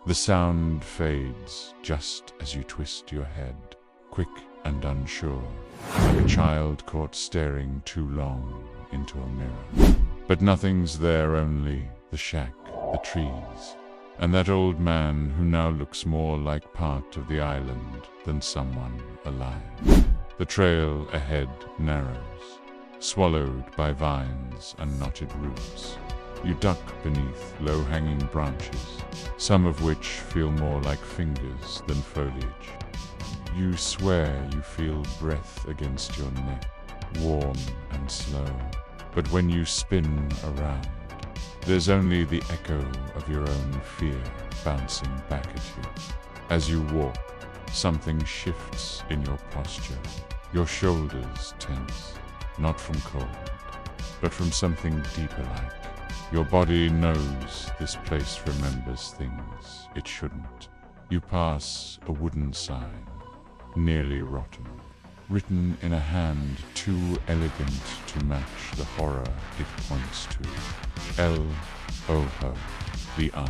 The sound fades just as you twist your head, quick and unsure, like a child caught staring too long into a mirror. But nothing's there, only the shack, the trees, and that old man who now looks more like part of the island than someone alive. The trail ahead narrows, swallowed by vines and knotted roots. You duck beneath low-hanging branches, some of which feel more like fingers than foliage. You swear you feel breath against your neck, warm and slow. But when you spin around, there's only the echo of your own fear bouncing back at you. As you walk, something shifts in your posture. Your shoulders tense, not from cold, but from something deeper like. Your body knows this place remembers things it shouldn't. You pass a wooden sign, nearly rotten, written in a hand too elegant to match the horror it points to. L-O-H, the eye.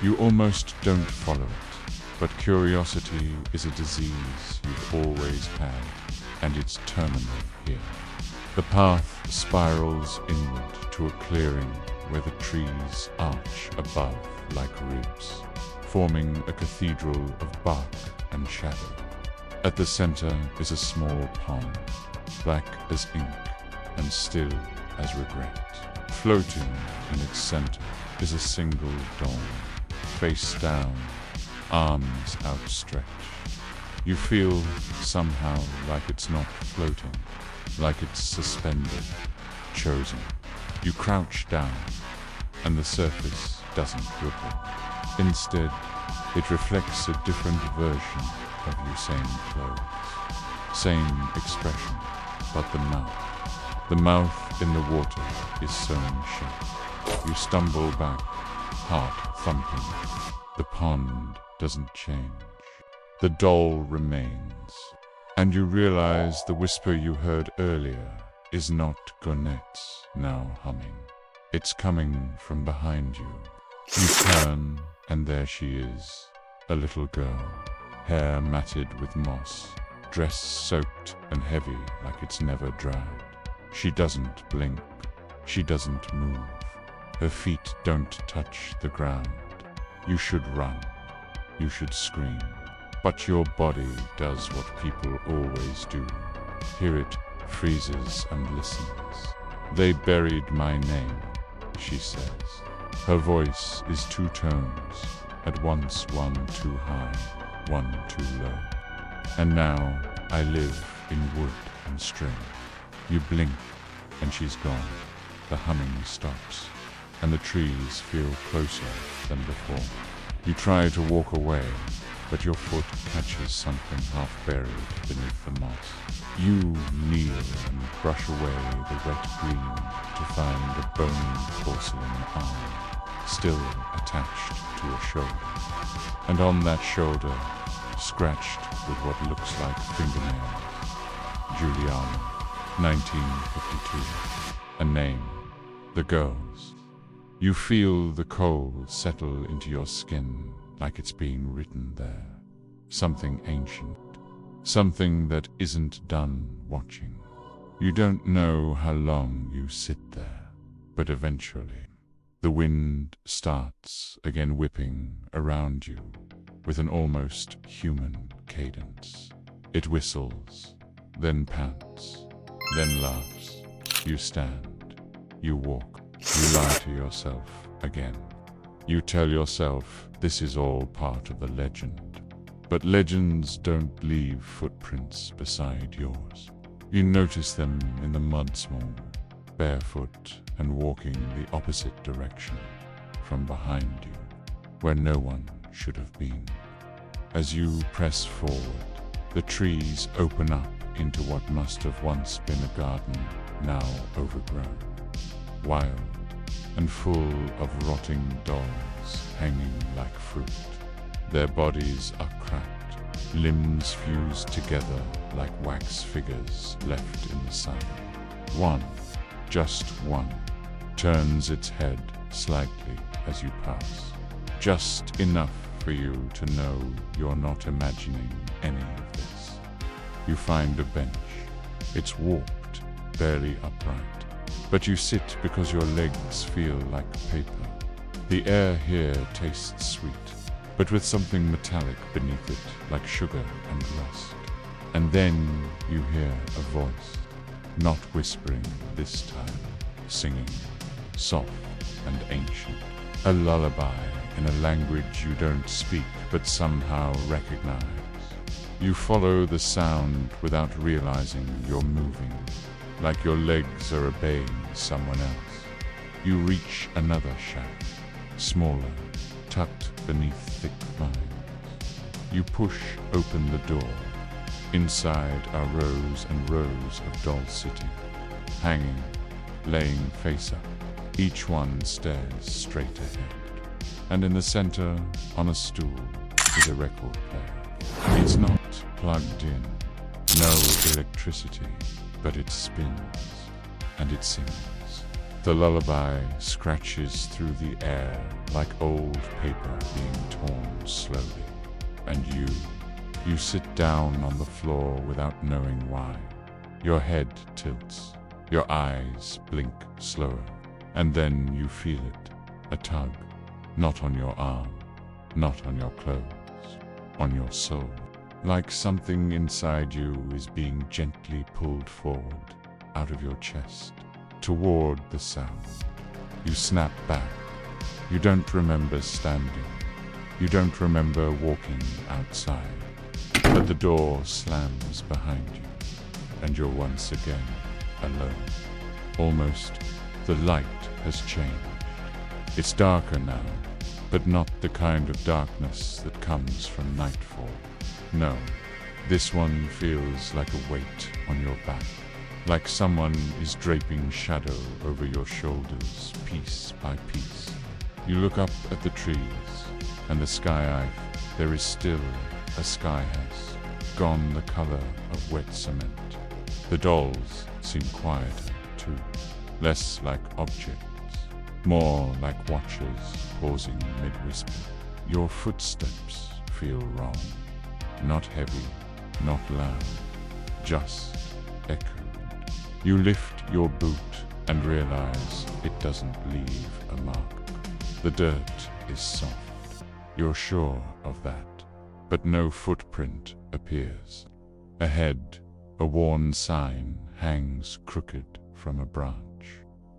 You almost don't follow it, but curiosity is a disease you've always had, and it's terminal here. The path spirals inward to a clearing where the trees arch above like ribs, forming a cathedral of bark and shadow. At the center is a small pond, black as ink and still as regret. Floating in its center is a single dawn, face down, arms outstretched. You feel somehow like it's not floating, like it's suspended, chosen. You crouch down, and the surface doesn't ripple. Instead, it reflects a different version of you, same clothes, same expression, but the mouth. The mouth in the water is sewn shut. You stumble back, heart thumping. The pond doesn't change. The doll remains, and you realize the whisper you heard earlier is not Gonette's now humming. It's coming from behind you. You turn, and there she is, a little girl, hair matted with moss, dress soaked and heavy like it's never dried. She doesn't blink. She doesn't move. Her feet don't touch the ground. You should run. You should scream. But your body does what people always do. Here it freezes and listens. They buried my name, she says. Her voice is two tones, at once one too high, one too low. And now I live in wood and string. You blink, and she's gone. The humming stops, and the trees feel closer than before. You try to walk away, but your foot catches something half buried beneath the moss. You kneel and brush away the wet green to find a bony porcelain arm, still attached to a shoulder. And on that shoulder, scratched with what looks like fingernails, Juliana, 1952. A name, the girl's. You feel the cold settle into your skin like it's being written there. Something ancient. Something that isn't done watching. You don't know how long you sit there, but eventually the wind starts again whipping around you with an almost human cadence. It whistles, then pants, then laughs. You stand, you walk, you lie to yourself again. You tell yourself this is all part of the legend. But legends don't leave footprints beside yours. You notice them in the mudsmall, barefoot and walking the opposite direction from behind you, where no one should have been. As you press forward, the trees open up into what must have once been a garden, now overgrown, wild and full of rotting dolls hanging like fruit. Their bodies are cracked, limbs fused together like wax figures left in the sun. One, just one, turns its head slightly as you pass, just enough for you to know you're not imagining any of this. You find a bench. It's warped, barely upright. But you sit because your legs feel like paper. The air here tastes sweet, but with something metallic beneath it, like sugar and rust. And then you hear a voice, not whispering this time, singing, soft and ancient. A lullaby in a language you don't speak but somehow recognize. You follow the sound without realizing you're moving, like your legs are obeying someone else. You reach another shack, smaller, tucked beneath thick vines. You push open the door. Inside are rows and rows of dolls sitting, hanging, laying face up. Each one stares straight ahead. And in the center, on a stool, is a record player. It's not plugged in, no electricity, but it spins, and it sings. The lullaby scratches through the air like old paper being torn slowly. And you sit down on the floor without knowing why. Your head tilts, your eyes blink slower, and then you feel it, a tug, not on your arm, not on your clothes, on your soul. Like something inside you is being gently pulled forward, out of your chest, toward the sound. You snap back. You don't remember standing. You don't remember walking outside. But the door slams behind you, and you're once again alone. Almost the light has changed. It's darker now, but not the kind of darkness that comes from nightfall. No, this one feels like a weight on your back, like someone is draping shadow over your shoulders, piece by piece. You look up at the trees and the sky. There is still a sky house, gone the color of wet cement. The dolls seem quieter, too, less like objects, more like watchers pausing mid-whisper. Your footsteps feel wrong, not heavy, not loud, just echoed. You lift your boot and realize it doesn't leave a mark. The dirt is soft. You're sure of that. But no footprint appears. Ahead, a worn sign hangs crooked from a branch.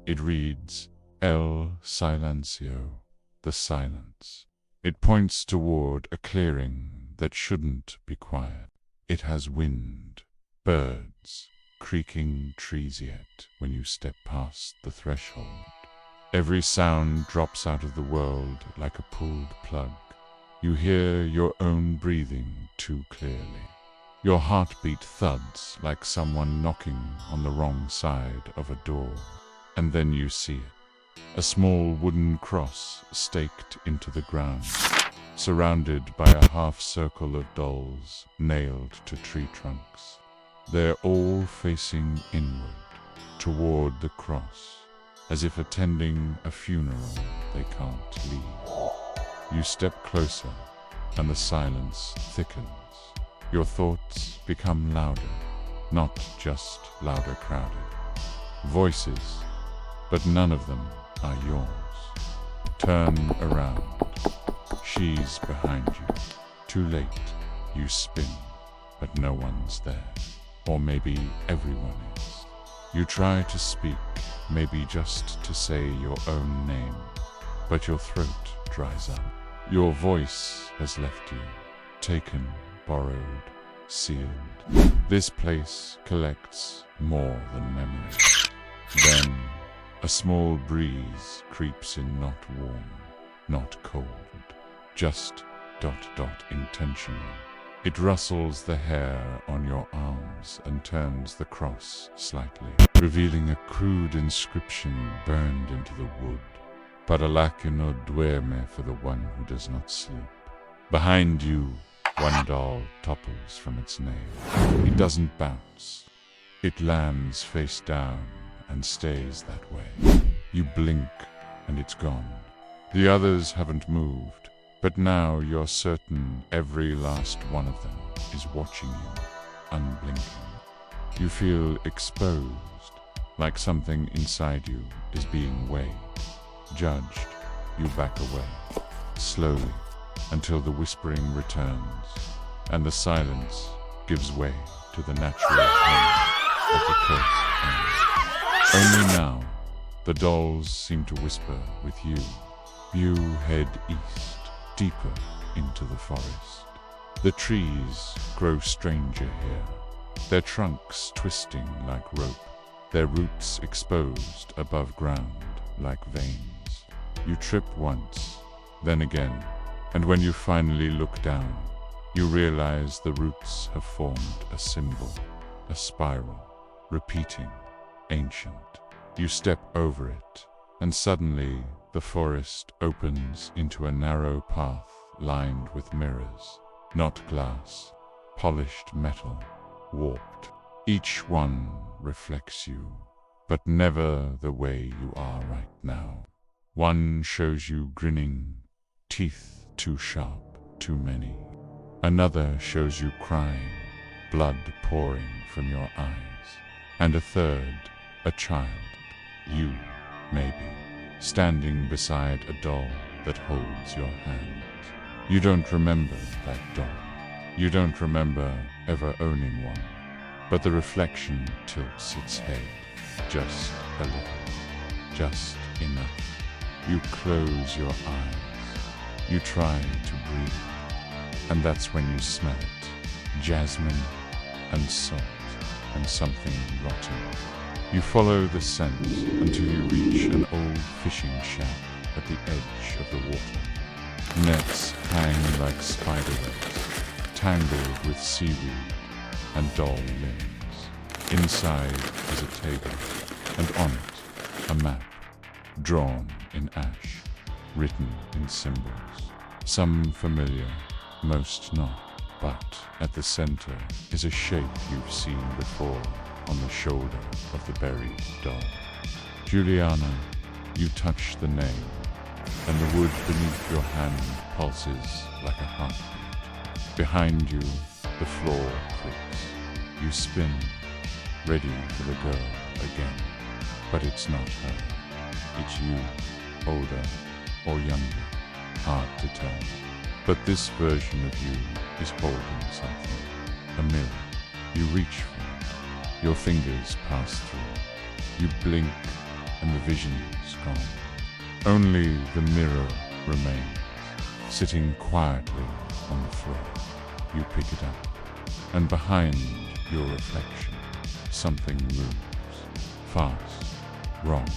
It reads, El Silencio, the silence. It points toward a clearing that shouldn't be quiet. It has wind, birds, creaking trees yet when you step past the threshold. Every sound drops out of the world like a pulled plug. You hear your own breathing too clearly. Your heartbeat thuds like someone knocking on the wrong side of a door. And then you see it. A small wooden cross staked into the ground, surrounded by a half circle of dolls nailed to tree trunks. They're all facing inward, toward the cross, as if attending a funeral they can't leave. You step closer, and the silence thickens. Your thoughts become louder, not just louder crowded. Voices, but none of them are yours. Turn around. She's behind you. Too late, you spin, but no one's there. Or maybe everyone is. You try to speak, maybe just to say your own name, but your throat dries up. Your voice has left you, taken, borrowed, sealed. This place collects more than memory. Then, a small breeze creeps in, not warm, not cold, just ... intentional. It rustles the hair on your arms and turns the cross slightly, revealing a crude inscription burned into the wood. Para la que no duerme, for the one who does not sleep. Behind you, one doll topples from its nail. It doesn't bounce. It lands face down and stays that way. You blink and it's gone. The others haven't moved. But now you're certain every last one of them is watching you, unblinking. You feel exposed, like something inside you is being weighed, judged. You back away, slowly, until the whispering returns, and the silence gives way to the natural hum of the curse ends. Only now, the dolls seem to whisper with you. You head east, deeper into the forest. The trees grow stranger here, their trunks twisting like rope, their roots exposed above ground like veins. You trip once, then again, and when you finally look down, you realize the roots have formed a symbol, a spiral, repeating, ancient. You step over it, and suddenly the forest opens into a narrow path lined with mirrors, not glass, polished metal, warped. Each one reflects you, but never the way you are right now. One shows you grinning, teeth too sharp, too many. Another shows you crying, blood pouring from your eyes. And a third, a child, you, maybe, standing beside a doll that holds your hand. You don't remember that doll. You don't remember ever owning one. But the reflection tilts its head, just a little, just enough. You close your eyes. You try to breathe. And that's when you smell it. Jasmine and salt and something rotten. You follow the scent until you reach an old fishing shack at the edge of the water. Nets hang like spiderwebs, tangled with seaweed and doll limbs. Inside is a table, and on it a map, drawn in ash, written in symbols. Some familiar, most not. But at the center is a shape you've seen before on the shoulder of the buried doll. Juliana, you touch the name, and the wood beneath your hand pulses like a heartbeat. Behind you, the floor clicks. You spin, ready for the girl again. But it's not her. It's you, older or younger, hard to tell. But this version of you is holding something, a mirror. You reach for it. Your fingers pass through. You blink, and the vision's gone. Only the mirror remains, sitting quietly on the floor. You pick it up, and behind your reflection, something moves. Fast, wrong.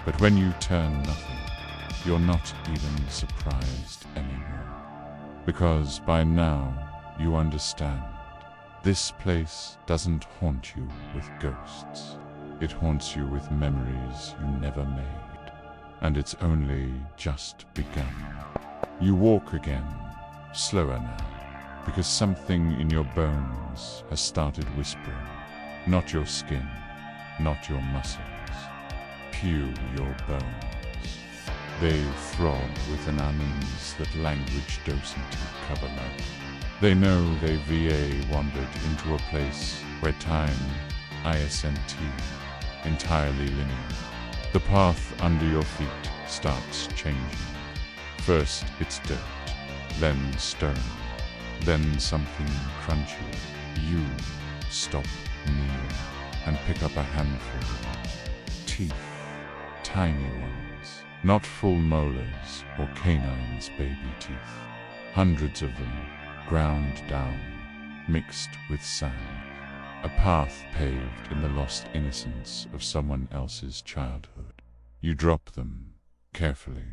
But when you turn nothing, you're not even surprised anymore. Because by now, you understand. This place doesn't haunt you with ghosts. It haunts you with memories you never made. And it's only just begun. You walk again, slower now, because something in your bones has started whispering. Not your skin, not your muscles. Pew your bones. They throb with an unease that language doesn't cover now. They know they VA wandered into a place where time, ISNT, entirely linear. The path under your feet starts changing. First it's dirt, then stone, then something crunchy. You stop, kneel, and pick up a handful. Teeth, tiny ones. Not full molars or canines' baby teeth. Hundreds of them, ground down, mixed with sand. A path paved in the lost innocence of someone else's childhood. You drop them, carefully.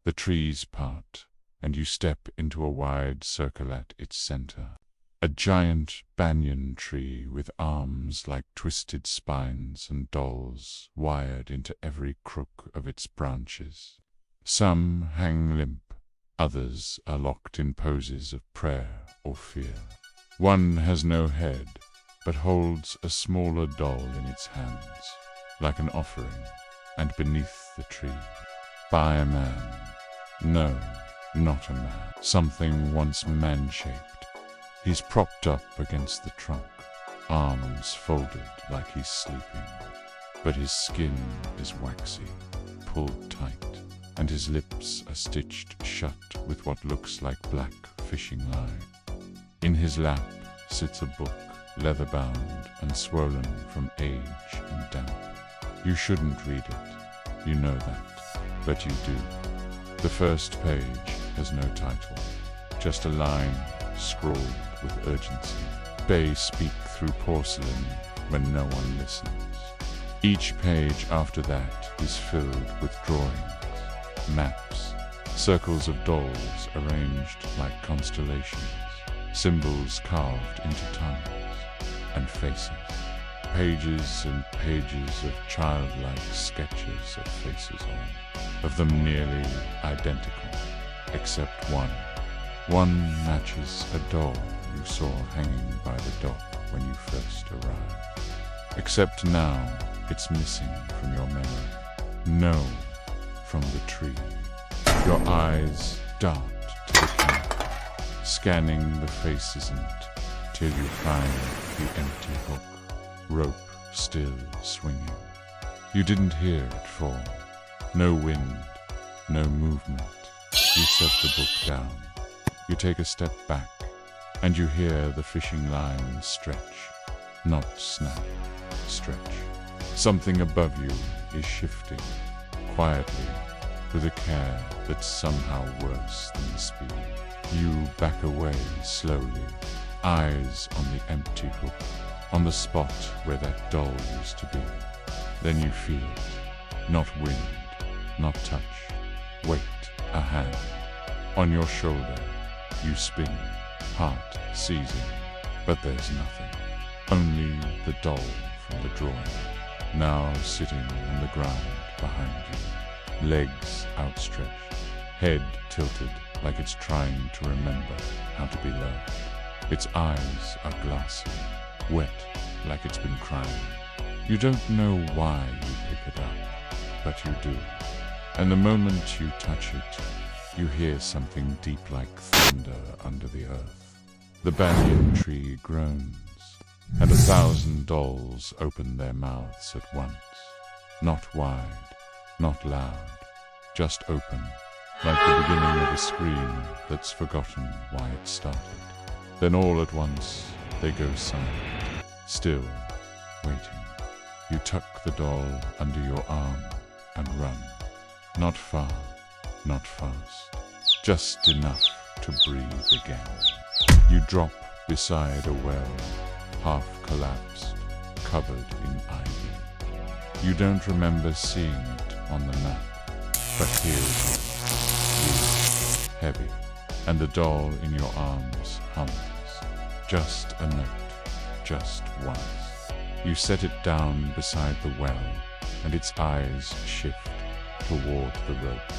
The trees part, and you step into a wide circle at its center. A giant banyan tree with arms like twisted spines and dolls wired into every crook of its branches. Some hang limp, others are locked in poses of prayer or fear. One has no head, but holds a smaller doll in its hands, like an offering, and beneath the tree, by a man. No, Not a man. Something once man-shaped. He's propped up against the trunk, arms folded like he's sleeping. But his skin is waxy, pulled tight, and his lips are stitched shut with what looks like black fishing line. In his lap sits a book, leather-bound and swollen from age and damp. You shouldn't read it, you know that, but you do. The first page has no title, just a line scrawled with urgency. Bay speak through porcelain when no one listens. Each page after that is filled with drawings, maps, circles of dolls arranged like constellations, symbols carved into tongues, and faces. Pages and pages of childlike sketches of faces all, of them nearly identical, except one. One matches a doll you saw hanging by the dock when you first arrived. Except now, it's missing from your memory. No, from the tree. Your eyes dart to the camera, scanning the faces till you find the empty hook, rope still swinging. You didn't hear it fall. No wind, no movement. You set the book down. You take a step back, and you hear the fishing line stretch, not snap, stretch. Something above you is shifting, quietly, with a care that's somehow worse than the speed. You back away slowly, eyes on the empty hook, on the spot where that doll used to be. Then you feel it, not wind, not touch. Wait, a hand. On your shoulder, you spin, heart seizing, but there's nothing. Only the doll from the drawing, now sitting on the ground behind you, legs outstretched, head tilted like it's trying to remember how to be loved. Its eyes are glassy, wet like it's been crying. You don't know why you pick it up, but you do. And the moment you touch it, you hear something deep like thunder under the earth. The banyan tree groans, and 1,000 dolls open their mouths at once. Not wide, not loud, just open, like the beginning of a scream that's forgotten why it started. Then all at once, they go silent, still, waiting. You tuck the doll under your arm and run. Not far, not fast, just enough to breathe again. You drop beside a well, half collapsed, covered in ivy. You don't remember seeing it on the map, but here it is, huge, heavy, and the doll in your arms hums. Just a note, just once. You set it down beside the well, and its eyes shift toward the rope.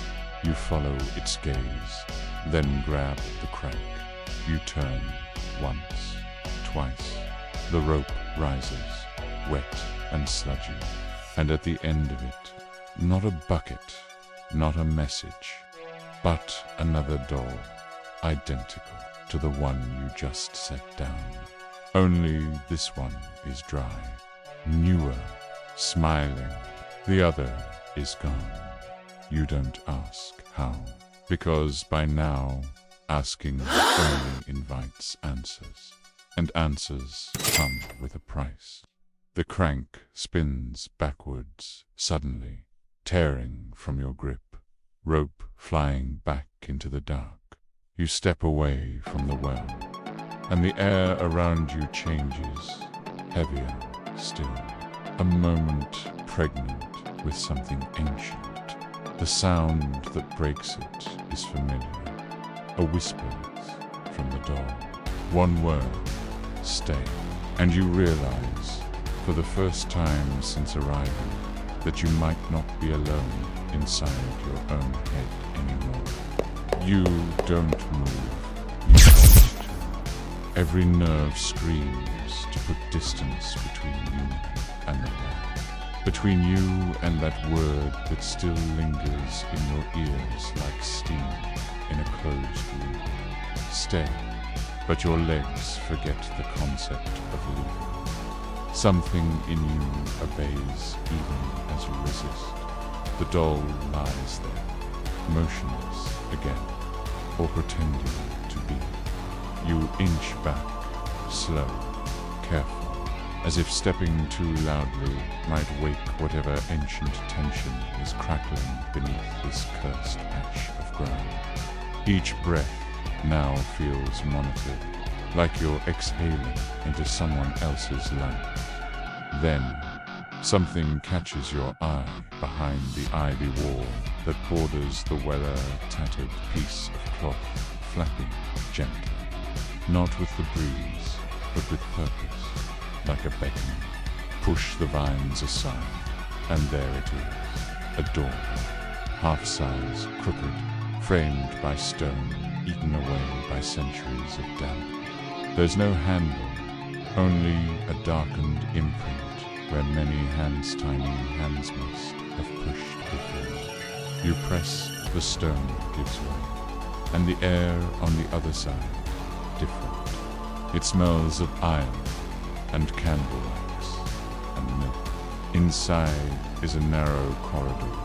You follow its gaze, then grab the crank. You turn once, twice. The rope rises, wet and sludgy, and at the end of it, not a bucket, not a message, but another doll, identical to the one you just set down. Only this one is dry, newer, smiling. The other is gone. You don't ask how, because by now, asking only invites answers, and answers come with a price. The crank spins backwards, suddenly, tearing from your grip, rope flying back into the dark. You step away from the well, and the air around you changes, heavier still, a moment pregnant with something ancient. The sound that breaks it is familiar, a whisper from the doll. One word, stay, and you realize, for the first time since arriving, that you might not be alone inside your own head anymore. You don't move, you want to. Every nerve screams to put distance between you and the world, between you and that word that still lingers in your ears like steam. in a closed room. Stay, but your legs forget the concept of leaving. Something in you obeys even as you resist. The doll lies there, motionless again, or pretending to be. You inch back, slow, careful, as if stepping too loudly might wake whatever ancient tension is crackling beneath this cursed patch of ground. Each breath now feels monitored, like you're exhaling into someone else's lungs. Then, something catches your eye behind the ivy wall that borders the weather-tattered piece of cloth, flapping gently. Not with the breeze, but with purpose, like a beckoning. Push the vines aside, and there it is, a door, half-size, crooked, framed by stone, eaten away by centuries of damp. There's no handle, only a darkened imprint where many hands' tiny hands must have pushed before. You press, the stone gives way, and the air on the other side, different. It smells of iron and candle wax and milk. Inside is a narrow corridor,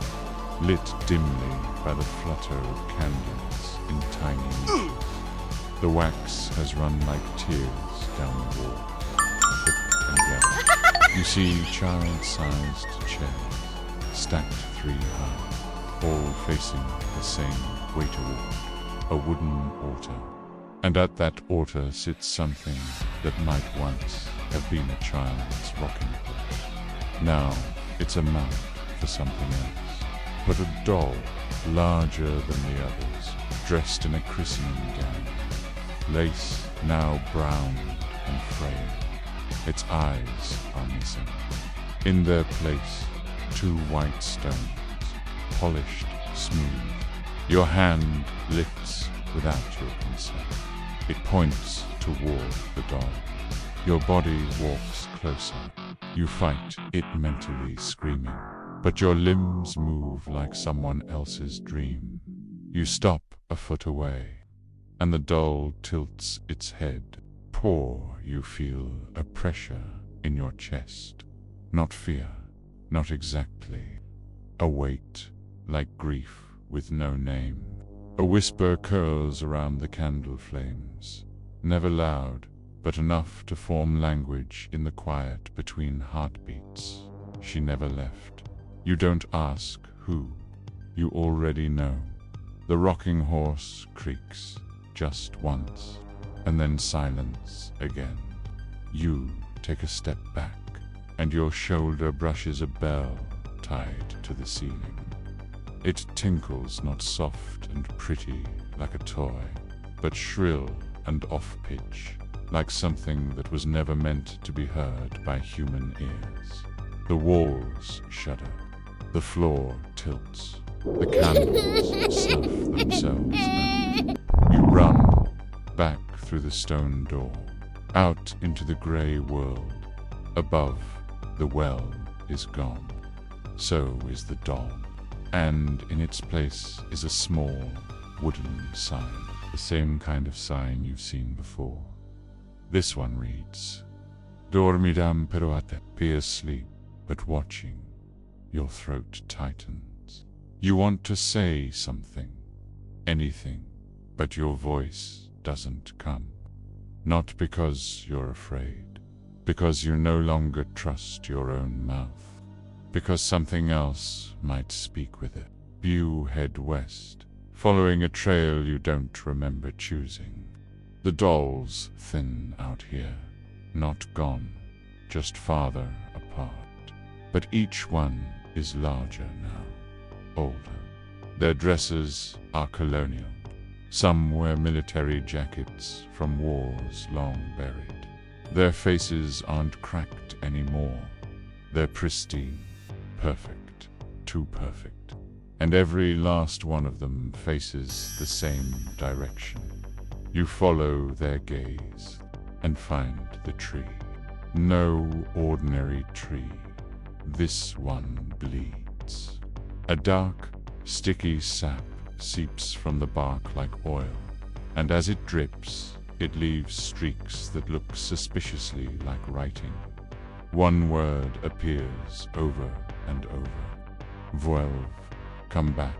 lit dimly by the flutter of candles in tiny niches. The wax has run like tears down the wall, thick and yellow. You see child-sized chairs, stacked 3 high, all facing the same waiter wall, a wooden altar. And at that altar sits something that might once have been a child's rocking horse. Now it's a mount for something else, but a doll larger than the others, dressed in a christening gown, lace now brown and frail. Its eyes are missing. In their place, 2 white stones, polished smooth. Your hand lifts without your consent. It points toward the doll. Your body walks closer. You fight it mentally, screaming, but your limbs move like someone else's dream. You stop a foot away, and the doll tilts its head. You feel a pressure in your chest. Not fear, not exactly. A weight, like grief with no name. A whisper curls around the candle flames, never loud, but enough to form language in the quiet between heartbeats. She never left. You don't ask who. You already know. The rocking horse creaks just once, and then silence again. You take a step back, and your shoulder brushes a bell tied to the ceiling. It tinkles, not soft and pretty like a toy, but shrill and off-pitch, like something that was never meant to be heard by human ears. The walls shudder. The floor tilts. The candles snuff themselves out. You run back through the stone door, out into the grey world. Above, the well is gone. So is the doll. And in its place is a small wooden sign, the same kind of sign you've seen before. This one reads, Dormidam peroate, be asleep, but watching. Your throat tightens. You want to say something, anything, but your voice doesn't come. Not because you're afraid, because you no longer trust your own mouth. Because something else might speak with it. You head west, following a trail you don't remember choosing. The dolls thin out here, not gone, just farther apart. But each one is larger now, older. Their dresses are colonial. Some wear military jackets from wars long buried. Their faces aren't cracked anymore. They're pristine. Perfect, too perfect. And every last one of them faces the same direction. You follow their gaze and find the tree. No ordinary tree. This one bleeds. A dark, sticky sap seeps from the bark like oil, and as it drips, it leaves streaks that look suspiciously like writing. One word appears over and over. Vuelve, come back.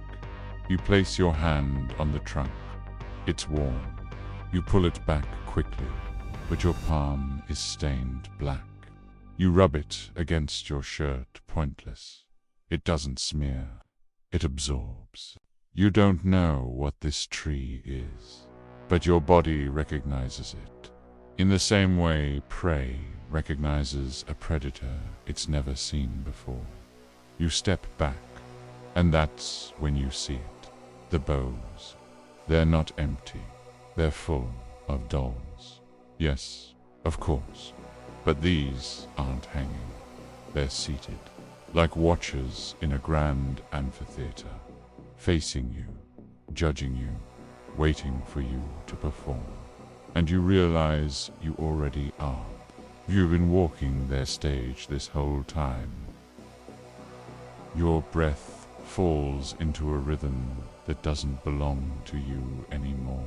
You place your hand on the trunk. It's warm. You pull it back quickly, but your palm is stained black. You rub it against your shirt, pointless. It doesn't smear. It absorbs. You don't know what this tree is, but your body recognizes it. In the same way prey recognizes a predator it's never seen before. You step back, and that's when you see it. The bows. They're not empty. They're full of dolls. Yes, of course. But these aren't hanging. They're seated, like watchers in a grand amphitheater, facing you, judging you, waiting for you to perform. And you realize you already are. You've been walking their stage this whole time. Your breath falls into a rhythm that doesn't belong to you anymore.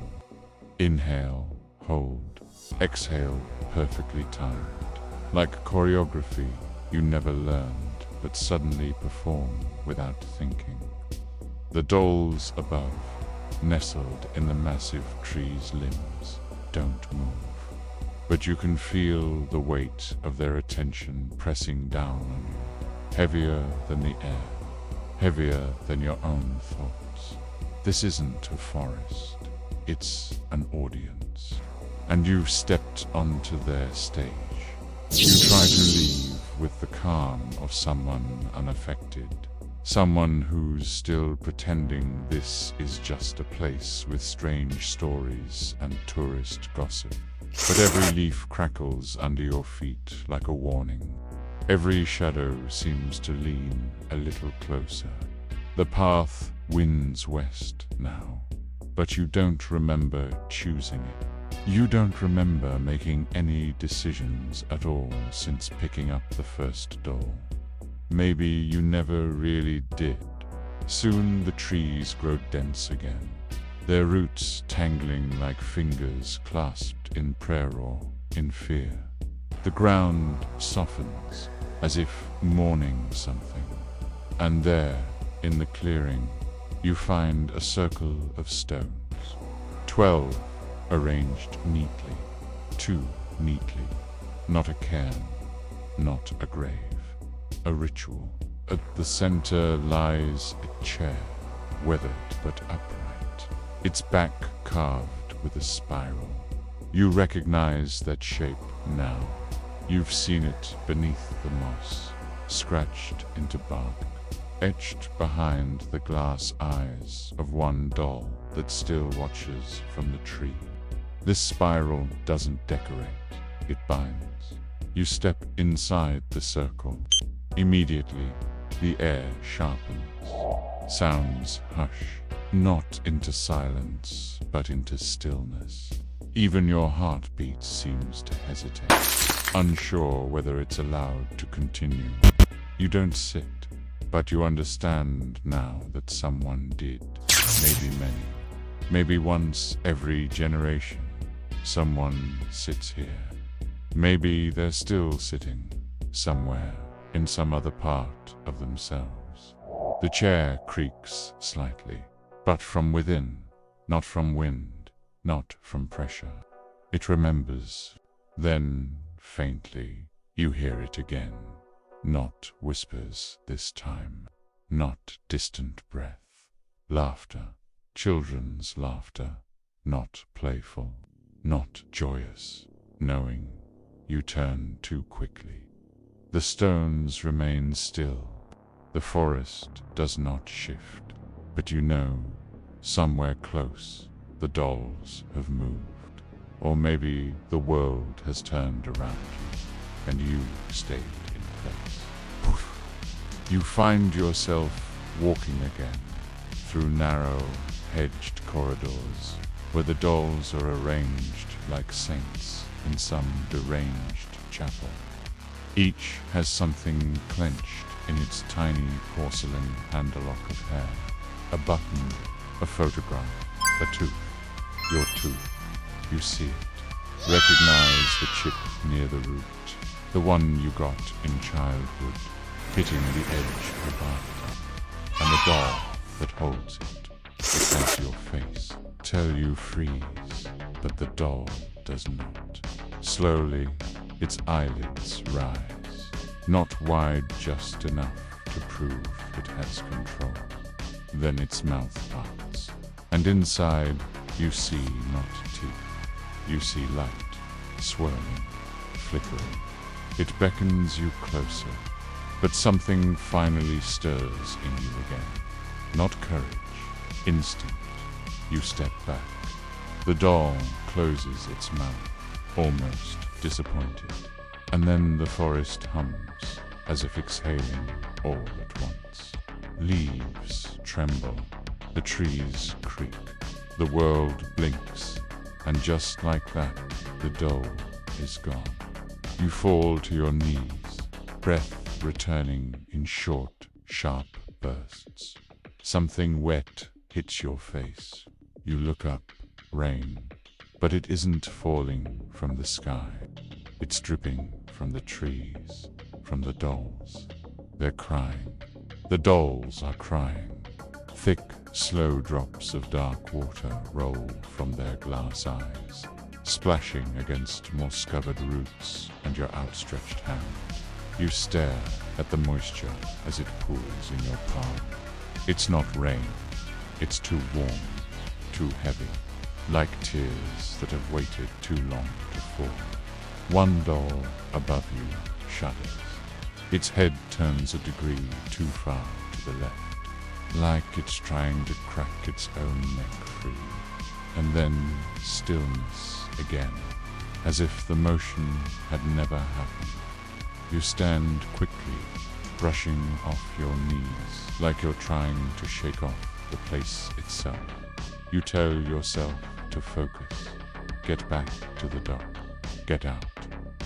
Inhale, hold, exhale, perfectly timed. Like choreography you never learned, but suddenly perform without thinking. The dolls above, nestled in the massive tree's limbs, don't move. But you can feel the weight of their attention pressing down on you, heavier than the air, heavier than your own thoughts. This isn't a forest, it's an audience. And you've stepped onto their stage. You try to leave with the calm of someone unaffected, someone who's still pretending this is just a place with strange stories and tourist gossip. But every leaf crackles under your feet like a warning. Every shadow seems to lean a little closer. The path winds west now, but you don't remember choosing it. You don't remember making any decisions at all since picking up the first doll. Maybe you never really did. Soon the trees grow dense again, their roots tangling like fingers clasped in prayer or in fear. The ground softens, as if mourning something. And there, in the clearing, you find a circle of stones. 12 arranged neatly, too neatly. Not a cairn, not a grave, a ritual. At the center lies a chair, weathered but upright, its back carved with a spiral. You recognize that shape now. You've seen it beneath the moss, scratched into bark, etched behind the glass eyes of one doll that still watches from the tree. This spiral doesn't decorate, it binds. You step inside the circle. Immediately, the air sharpens. Sounds hush, not into silence, but into stillness. Even your heartbeat seems to hesitate, unsure whether it's allowed to continue. You don't sit, but you understand now that someone did. Maybe many. Maybe once every generation, someone sits here. Maybe they're still sitting, somewhere, in some other part of themselves. The chair creaks slightly, but from within, not from wind, not from pressure. It remembers. Then, faintly, you hear it again. Not whispers this time, not distant breath. Laughter, children's laughter, not playful, not joyous, knowing. You turn too quickly. The stones remain still. The forest does not shift, but you know, somewhere close, the dolls have moved. Or maybe the world has turned around you, and you stayed in place. Poof. You find yourself walking again, through narrow, hedged corridors, where the dolls are arranged like saints in some deranged chapel. Each has something clenched in its tiny porcelain handlock of hair, a button A photograph, a tooth, your tooth. You see it. Recognize the chip near the root, the one you got in childhood, hitting the edge of the bathtub. And the doll that holds it has your face, tell you freeze, but the doll does not. Slowly, its eyelids rise, not wide just enough to prove it has control. Then its mouth parts, and inside you see not teeth. You see light, swirling, flickering. It beckons you closer, but something finally stirs in you again. Not courage, instinct. You step back. The doll closes its mouth, almost disappointed. And then the forest hums, as if exhaling all at once. Leaves tremble, the trees creak, the world blinks, and just like that, the doll is gone. You fall to your knees, breath returning in short, sharp bursts. Something wet hits your face. You look up, rain, but it isn't falling from the sky. It's dripping from the trees, from the dolls. They're crying. The dolls are crying. Thick, slow drops of dark water roll from their glass eyes, splashing against moss-covered roots and your outstretched hand. You stare at the moisture as it pools in your palm. It's not rain. It's too warm, too heavy, like tears that have waited too long to fall. One doll above you shudders. Its head turns a degree too far to the left, like it's trying to crack its own neck free. And then stillness again, as if the motion had never happened. You stand quickly, brushing off your knees, like you're trying to shake off the place itself. You tell yourself to focus, get back to the dock, get out.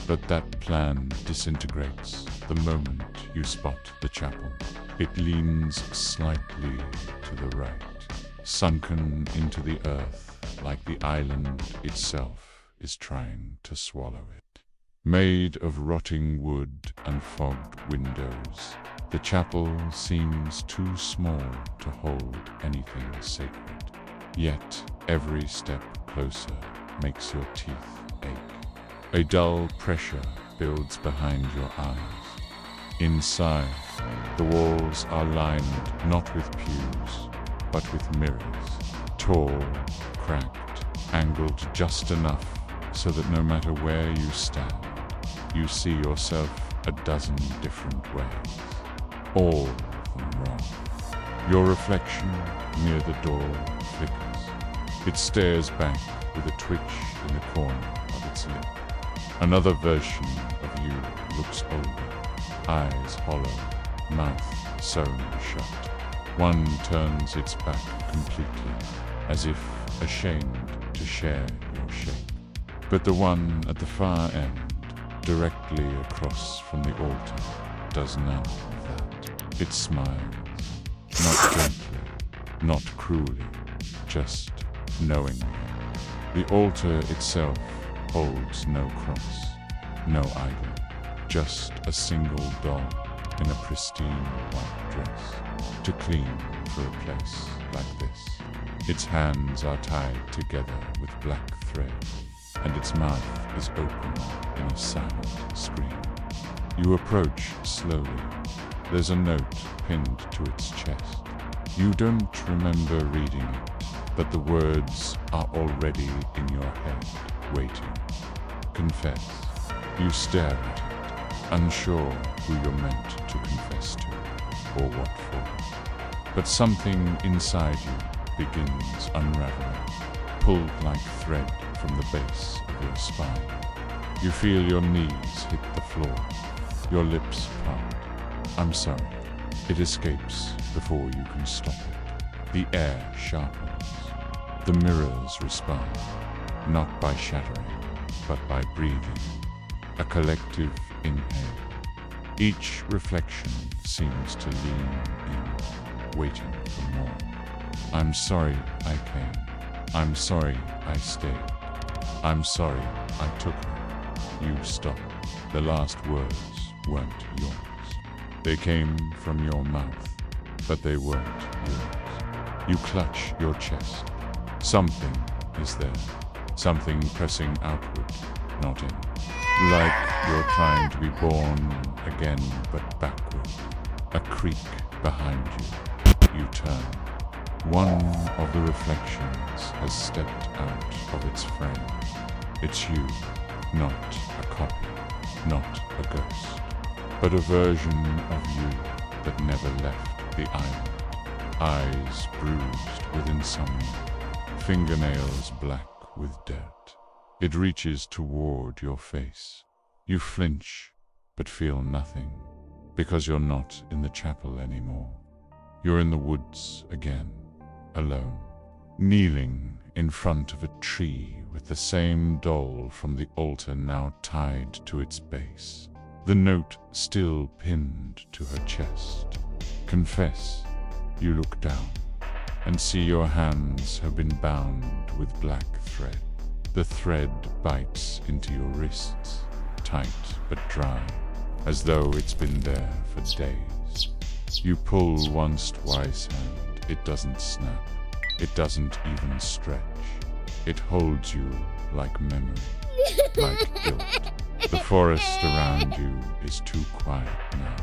But that plan disintegrates the moment you spot the chapel. It leans slightly to the right, sunken into the earth like the island itself is trying to swallow it. Made of rotting wood and fogged windows, the chapel seems too small to hold anything sacred. Yet every step closer makes your teeth ache. A dull pressure builds behind your eyes. Inside, the walls are lined not with pews, but with mirrors, tall, cracked, angled just enough so that no matter where you stand, you see yourself a dozen different ways, all of them wrong. Your reflection near the door flickers. It stares back with a twitch in the corner of its lip. Another version of you looks older, eyes hollow, mouth sewn shut. One turns its back completely, as if ashamed to share your shape. But the one at the far end, directly across from the altar, does none of that. It smiles, not gently, not cruelly, just knowingly. The altar itself holds no cross, no idol, just a single doll in a pristine white dress, to clean for a place like this. Its hands are tied together with black thread, and its mouth is open in a silent scream. You approach slowly. There's a note pinned to its chest. You don't remember reading it, but the words are already in your head, waiting. Confess. You stare at it, unsure who you're meant to confess to, or what for. But something inside you begins unraveling, pulled like thread from the base of your spine. You feel your knees hit the floor, your lips part. I'm sorry. It escapes before you can stop it. The air sharpens. The mirrors respond, not by shattering, but by breathing. A collective inhale. Each reflection seems to lean in, waiting for more. I'm sorry I came. I'm sorry I stayed. I'm sorry I took her. You stopped. The last words weren't yours. They came from your mouth, but they weren't yours. You clutch your chest. Something is there. Something pressing outward, not in. Like you're trying to be born again, but backward. A creak behind you. You turn. One of the reflections has stepped out of its frame. It's you, not a copy, not a ghost, but a version of you that never left the island. Eyes bruised with insomnia, fingernails black with dirt. It reaches toward your face. You flinch, but feel nothing, because you're not in the chapel anymore. You're in the woods again, alone, kneeling in front of a tree with the same doll from the altar now tied to its base, the note still pinned to her chest. Confess. You look down and see your hands have been bound with black thread. The thread bites into your wrists, tight but dry, as though it's been there for days. You pull once, twice, and it doesn't snap. It doesn't even stretch. It holds you like memory, like guilt. The forest around you is too quiet now.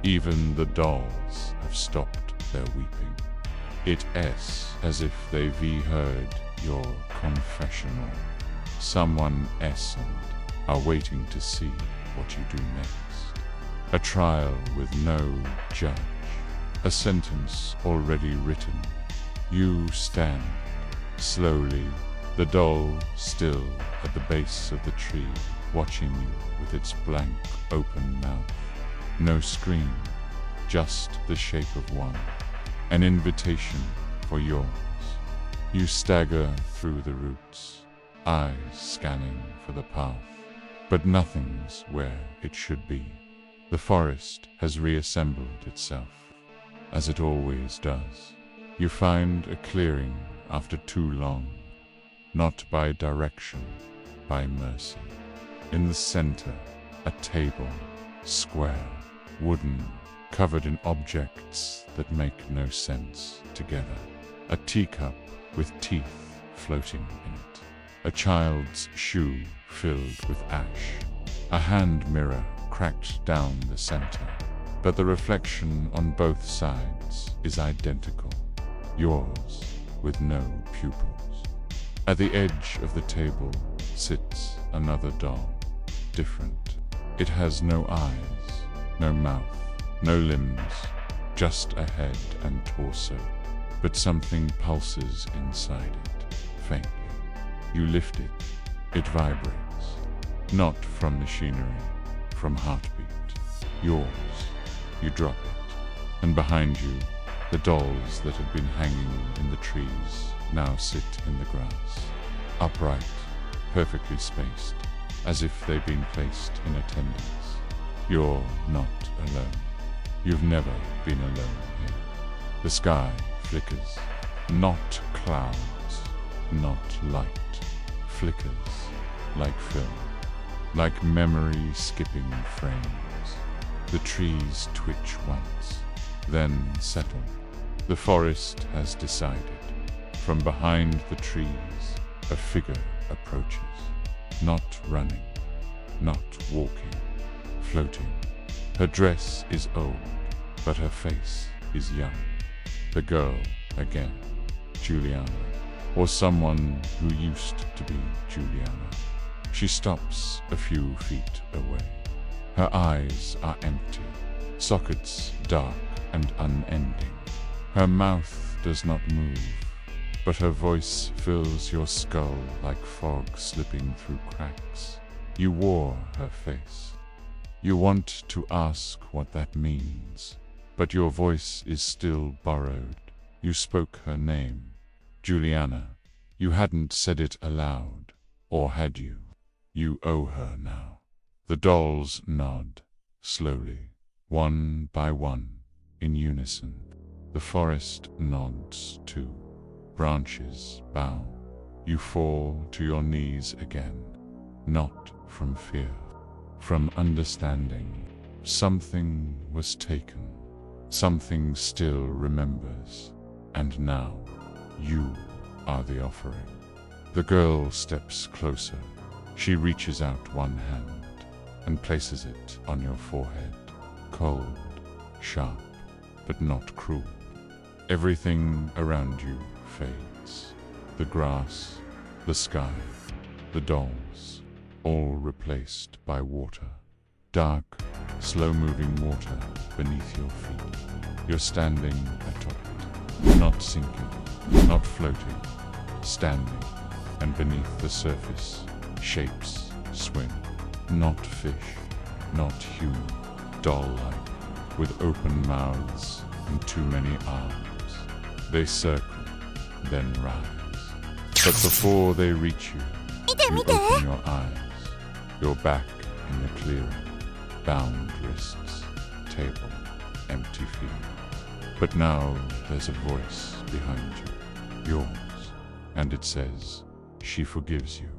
Even the dolls have stopped their weeping. It's as if they've heard your confessional. Someone and are waiting to see what you do next. A trial with no judge. A sentence already written. You stand, slowly, the doll still at the base of the tree, watching you with its blank, open mouth. No scream, just the shape of one. An invitation for yours. You stagger through the roots, eyes scanning for the path, but nothing's where it should be. The forest has reassembled itself, as it always does. You find a clearing after too long, not by direction, by mercy. In the center, a table, square, wooden, covered in objects that make no sense together. A teacup with teeth floating in it. A child's shoe filled with ash. A hand mirror cracked down the center, but the reflection on both sides is identical. Yours, with no pupils. At the edge of the table sits another doll, different. It has no eyes, no mouth, no limbs, just a head and torso. But something pulses inside it, faintly. You lift it, it vibrates. Not from machinery, from heartbeat. Yours. You drop it, and behind you, the dolls that had been hanging in the trees now sit in the grass, upright, perfectly spaced, as if they've been placed in attendance. You're not alone. You've never been alone here. The sky flickers, not clouds, not light, flickers like film, like memory skipping frames. The trees twitch once, then settle. The forest has decided. From behind the trees, a figure approaches, not running, not walking, floating. Her dress is old, but her face is young. The girl again, Juliana, or someone who used to be Juliana. She stops a few feet away. Her eyes are empty, sockets dark and unending. Her mouth does not move, but her voice fills your skull like fog slipping through cracks. You wore her face. You want to ask what that means, but your voice is still borrowed. You spoke her name, Juliana. You hadn't said it aloud, or had you? You owe her now. The dolls nod, slowly, one by one, in unison. The forest nods too. Branches bow. You fall to your knees again, not from fear, from understanding. Something was taken, something still remembers, and now you are the offering. The girl steps closer. She reaches out one hand and places it on your forehead, cold, sharp, but not cruel. Everything around you fades. The grass, the sky, the dolls, all replaced by water. Dark, slow-moving water beneath your feet. You're standing atop it, not sinking, not floating, standing, and beneath the surface, shapes swim. Not fish, not human, doll-like, with open mouths and too many arms. They circle, then rise. But before they reach you, you open your eyes. You're back in the clearing. Bound wrists, table, empty feet. But now there's a voice behind you, yours, and it says, "She forgives you."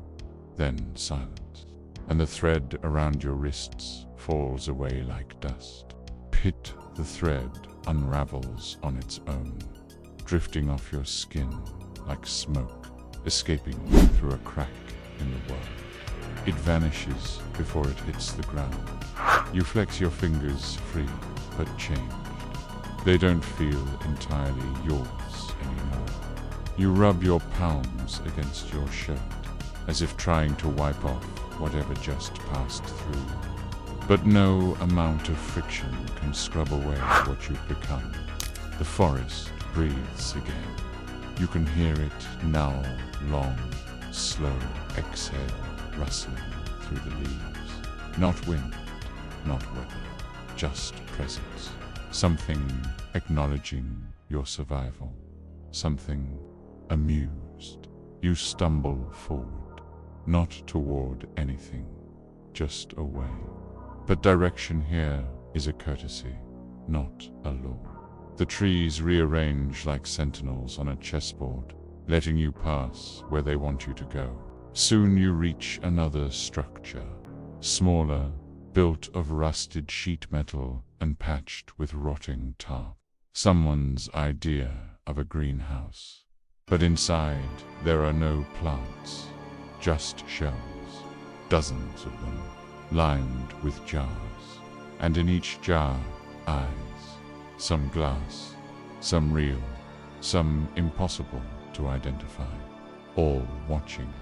Then silence, and the thread around your wrists falls away like dust. Pit the thread unravels on its own, drifting off your skin like smoke, escaping through a crack in the world. It vanishes before it hits the ground. You flex your fingers free, but changed. They don't feel entirely yours anymore. You rub your palms against your shirt, as if trying to wipe off whatever just passed through. But no amount of friction can scrub away what you've become. The forest breathes again. You can hear it now, long, slow exhale rustling through the leaves. Not wind, not weather, just presence. Something acknowledging your survival. Something amused. You stumble forward, not toward anything, just away. But direction here is a courtesy, not a law. The trees rearrange like sentinels on a chessboard, letting you pass where they want you to go. Soon you reach another structure, smaller, built of rusted sheet metal and patched with rotting tarp. Someone's idea of a greenhouse. But inside there are no plants, just shelves, dozens of them, lined with jars, and in each jar, eyes. Some glass, some real, some impossible to identify, all watching.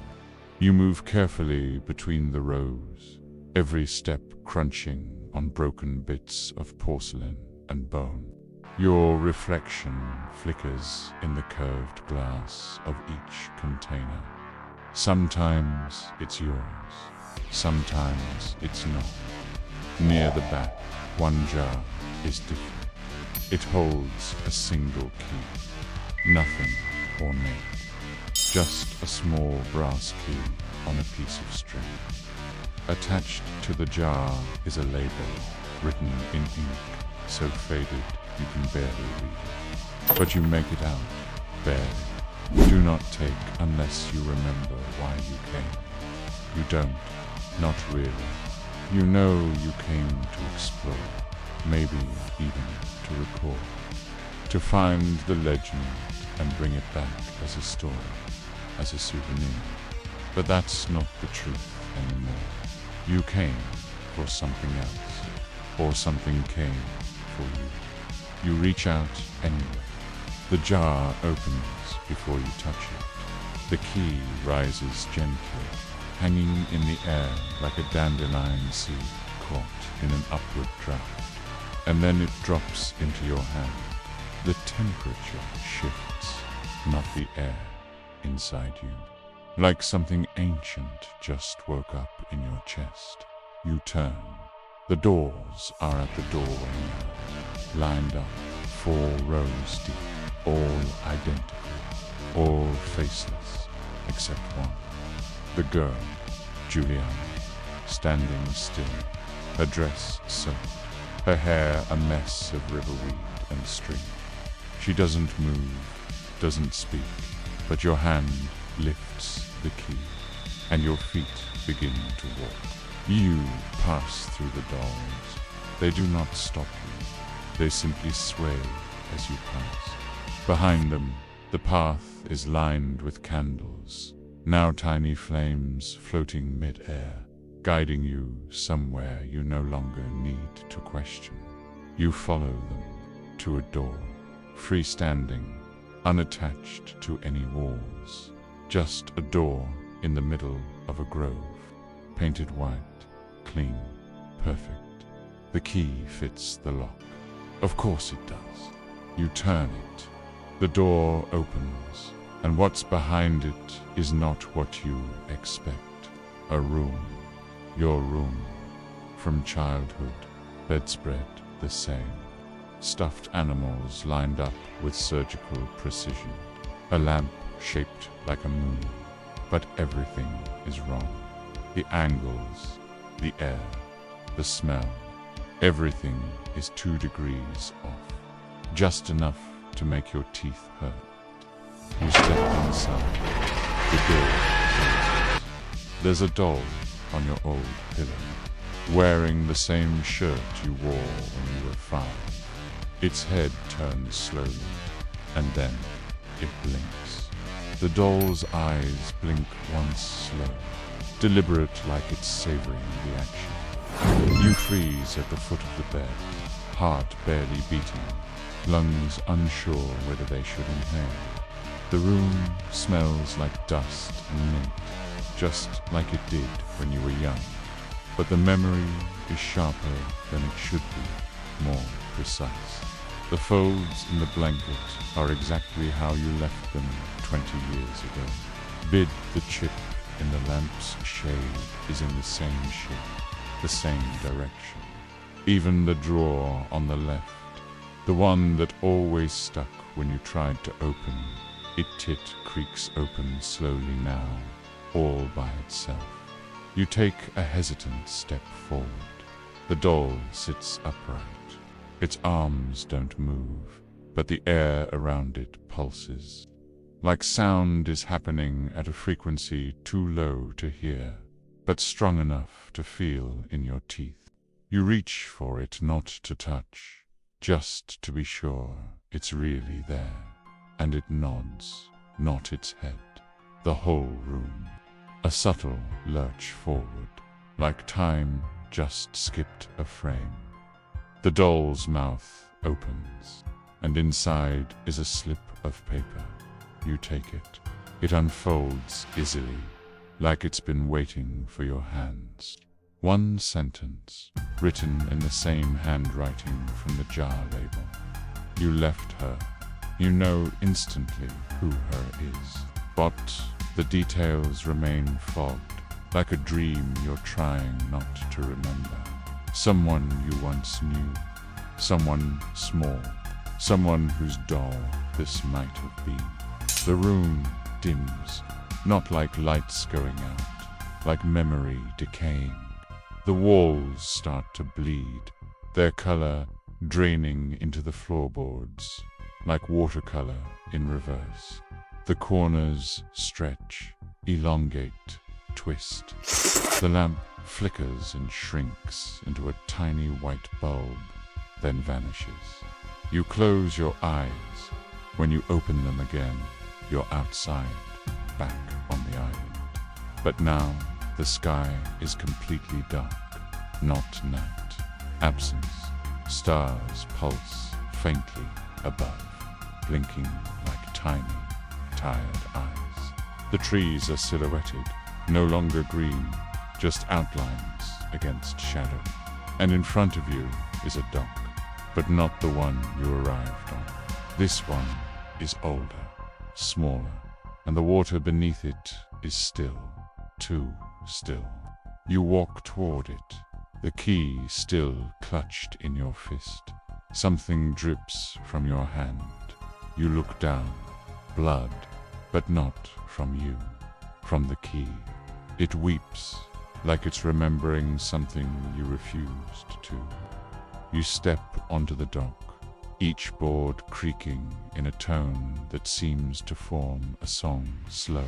You move carefully between the rows, every step crunching on broken bits of porcelain and bone. Your reflection flickers in the curved glass of each container. Sometimes it's yours, sometimes it's not. Near the back, one jar is different. It holds a single key, nothing ornate, just a small brass key on a piece of string. Attached to the jar is a label, written in ink, so faded you can barely read it. But you make it out, barely. Do not take unless you remember why you came. You don't, not really. You know you came to explore, maybe even to record, to find the legend and bring it back as a story, as a souvenir. But that's not the truth anymore. You came for something else, or something came for you. You reach out anyway. The jar opens before you touch it. The key rises gently, hanging in the air like a dandelion seed caught in an upward draft. And then it drops into your hand. The temperature shifts, not the air inside you. Like something ancient just woke up in your chest. You turn. The doors are at the doorway now, lined up, 4 rows deep, all identical, all faceless, except one. The girl, Juliana, standing still, her dress soaked, her hair a mess of riverweed and string. She doesn't move, doesn't speak, but your hand lifts the key, and your feet begin to walk. You pass through the dolls. They do not stop you. They simply sway as you pass. Behind them, the path is lined with candles, now tiny flames floating mid-air, guiding you somewhere you no longer need to question. You follow them to a door, freestanding, unattached to any walls. Just a door in the middle of a grove, painted white, clean, perfect. The key fits the lock. Of course it does. You turn it. The door opens, and what's behind it is not what you expect. A room. Your room. From childhood. Bedspread the same. Stuffed animals lined up with surgical precision. A lamp shaped like a moon. But everything is wrong. The angles, the air, the smell. Everything is 2 degrees off. Just enough to make your teeth hurt. You step inside. The door closes. There's a doll on your old pillow, wearing the same shirt you wore when you were 5. Its head turns slowly, and then it blinks. The doll's eyes blink once slow, deliberate like it's savoring the action. You freeze at the foot of the bed, heart barely beating, lungs unsure whether they should inhale. The room smells like dust and mint, just like it did when you were young. But the memory is sharper than it should be, more precise. The folds in the blanket are exactly how you left them 20 years ago. Bid the chip in the lamp's shade is in the same shape, the same direction. Even the drawer on the left, the one that always stuck when you tried to open, it creaks open slowly now, all by itself. You take a hesitant step forward. The doll sits upright. Its arms don't move, but the air around it pulses. Like sound is happening at a frequency too low to hear, but strong enough to feel in your teeth. You reach for it not to touch, just to be sure it's really there. And it nods, not its head. The whole room. A subtle lurch forward, like time just skipped a frame. The doll's mouth opens, and inside is a slip of paper. You take it. It unfolds easily, like it's been waiting for your hands. One sentence, written in the same handwriting from the jar label. You left her. You know instantly who her is, but the details remain fogged, like a dream you're trying not to remember. Someone you once knew, someone small, someone whose doll this might have been. The room dims, not like lights going out, like memory decaying. The walls start to bleed, their color draining into the floorboards, like watercolor in reverse. The corners stretch, elongate, twist. The lamp flickers and shrinks into a tiny white bulb, then vanishes. You close your eyes. When you open them again, you're outside, back on the island. But now, the sky is completely dark, not night. Absence. Stars pulse faintly above, blinking like tiny, tired eyes. The trees are silhouetted, no longer green, just outlines against shadow. And in front of you is a dock, but not the one you arrived on. This one is older, smaller, and the water beneath it is still, too still. You walk toward it, the key still clutched in your fist. Something drips from your hand. You look down. Blood, but not from you, from the key. It weeps, like it's remembering something you refused to. You step onto the dock. each board creaking in a tone that seems to form a song slow,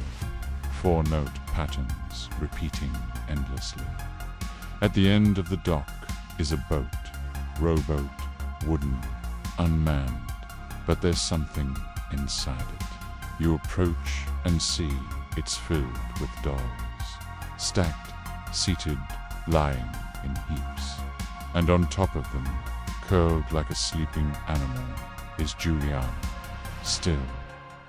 4-note patterns repeating endlessly. At the end of the dock is a boat, rowboat, wooden, unmanned, but there's something inside it. You approach and see it's filled with dolls, stacked, seated, lying in heaps. And on top of them, curled like a sleeping animal, is Juliana, still,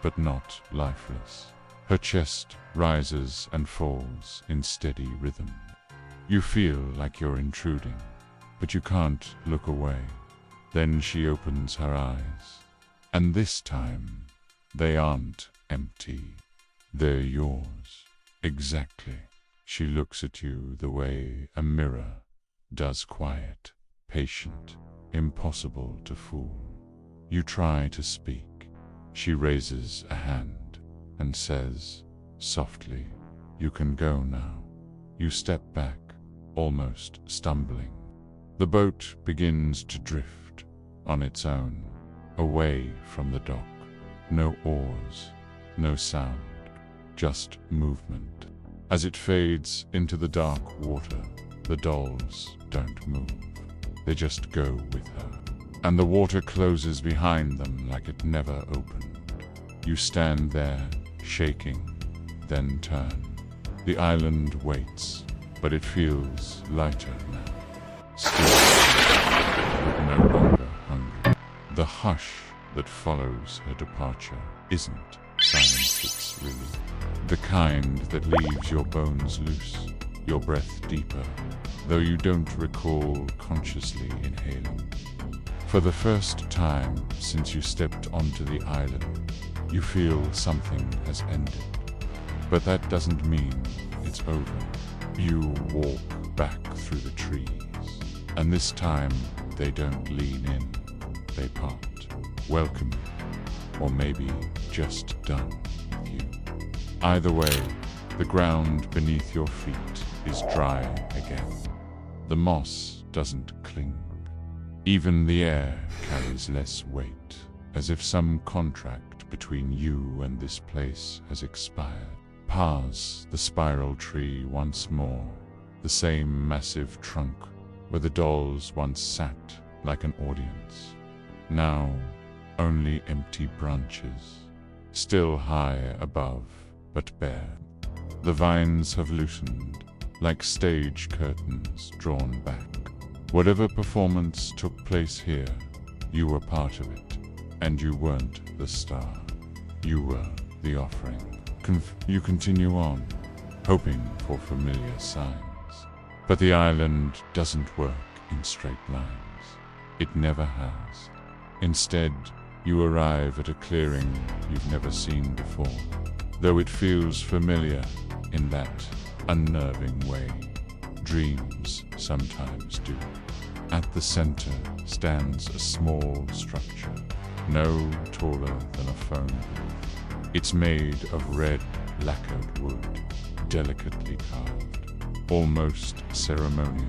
but not lifeless. Her chest rises and falls in steady rhythm. You feel like you're intruding, but you can't look away. Then she opens her eyes, and this time, they aren't empty. They're yours, exactly. She looks at you the way a mirror does, quiet, patient, impossible to fool. You try to speak. She raises a hand and says, softly, "You can go now." You step back, almost stumbling. The boat begins to drift on its own, away from the dock. No oars, no sound, just movement. As it fades into the dark water, the dolls don't move. They just go with her. And the water closes behind them like it never opened. You stand there, shaking, then turn. The island waits, but it feels lighter now. Still, but no longer hungry. The hush that follows her departure isn't silence, it's relief. The kind that leaves your bones loose, your breath deeper, though you don't recall consciously inhaling. For the first time since you stepped onto the island, you feel something has ended. But that doesn't mean it's over. You walk back through the trees, and this time they don't lean in, they part. Welcome, or maybe just done with you. Either way, the ground beneath your feet is dry again. The moss doesn't cling. Even the air carries less weight, as if some contract between you and this place has expired. Pass the spiral tree once more, the same massive trunk where the dolls once sat like an audience. Now, only empty branches, still high above, but bare. The vines have loosened, like stage curtains drawn back. Whatever performance took place here, you were part of it, and you weren't the star. You were the offering. You continue on, hoping for familiar signs. But the island doesn't work in straight lines. It never has. Instead, you arrive at a clearing you've never seen before, though it feels familiar in that unnerving way dreams sometimes do. At the center stands a small structure, no taller than a phone booth. It's made of red lacquered wood, delicately carved, almost ceremonial.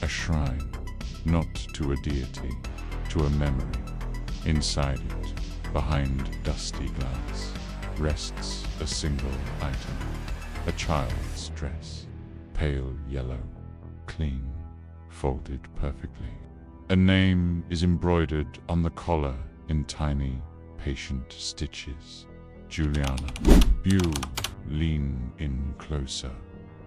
A shrine, not to a deity, to a memory. Inside it, behind dusty glass, rests a single item, a child's dress, pale yellow, clean, folded perfectly. A name is embroidered on the collar in tiny, patient stitches. Juliana. You lean in closer,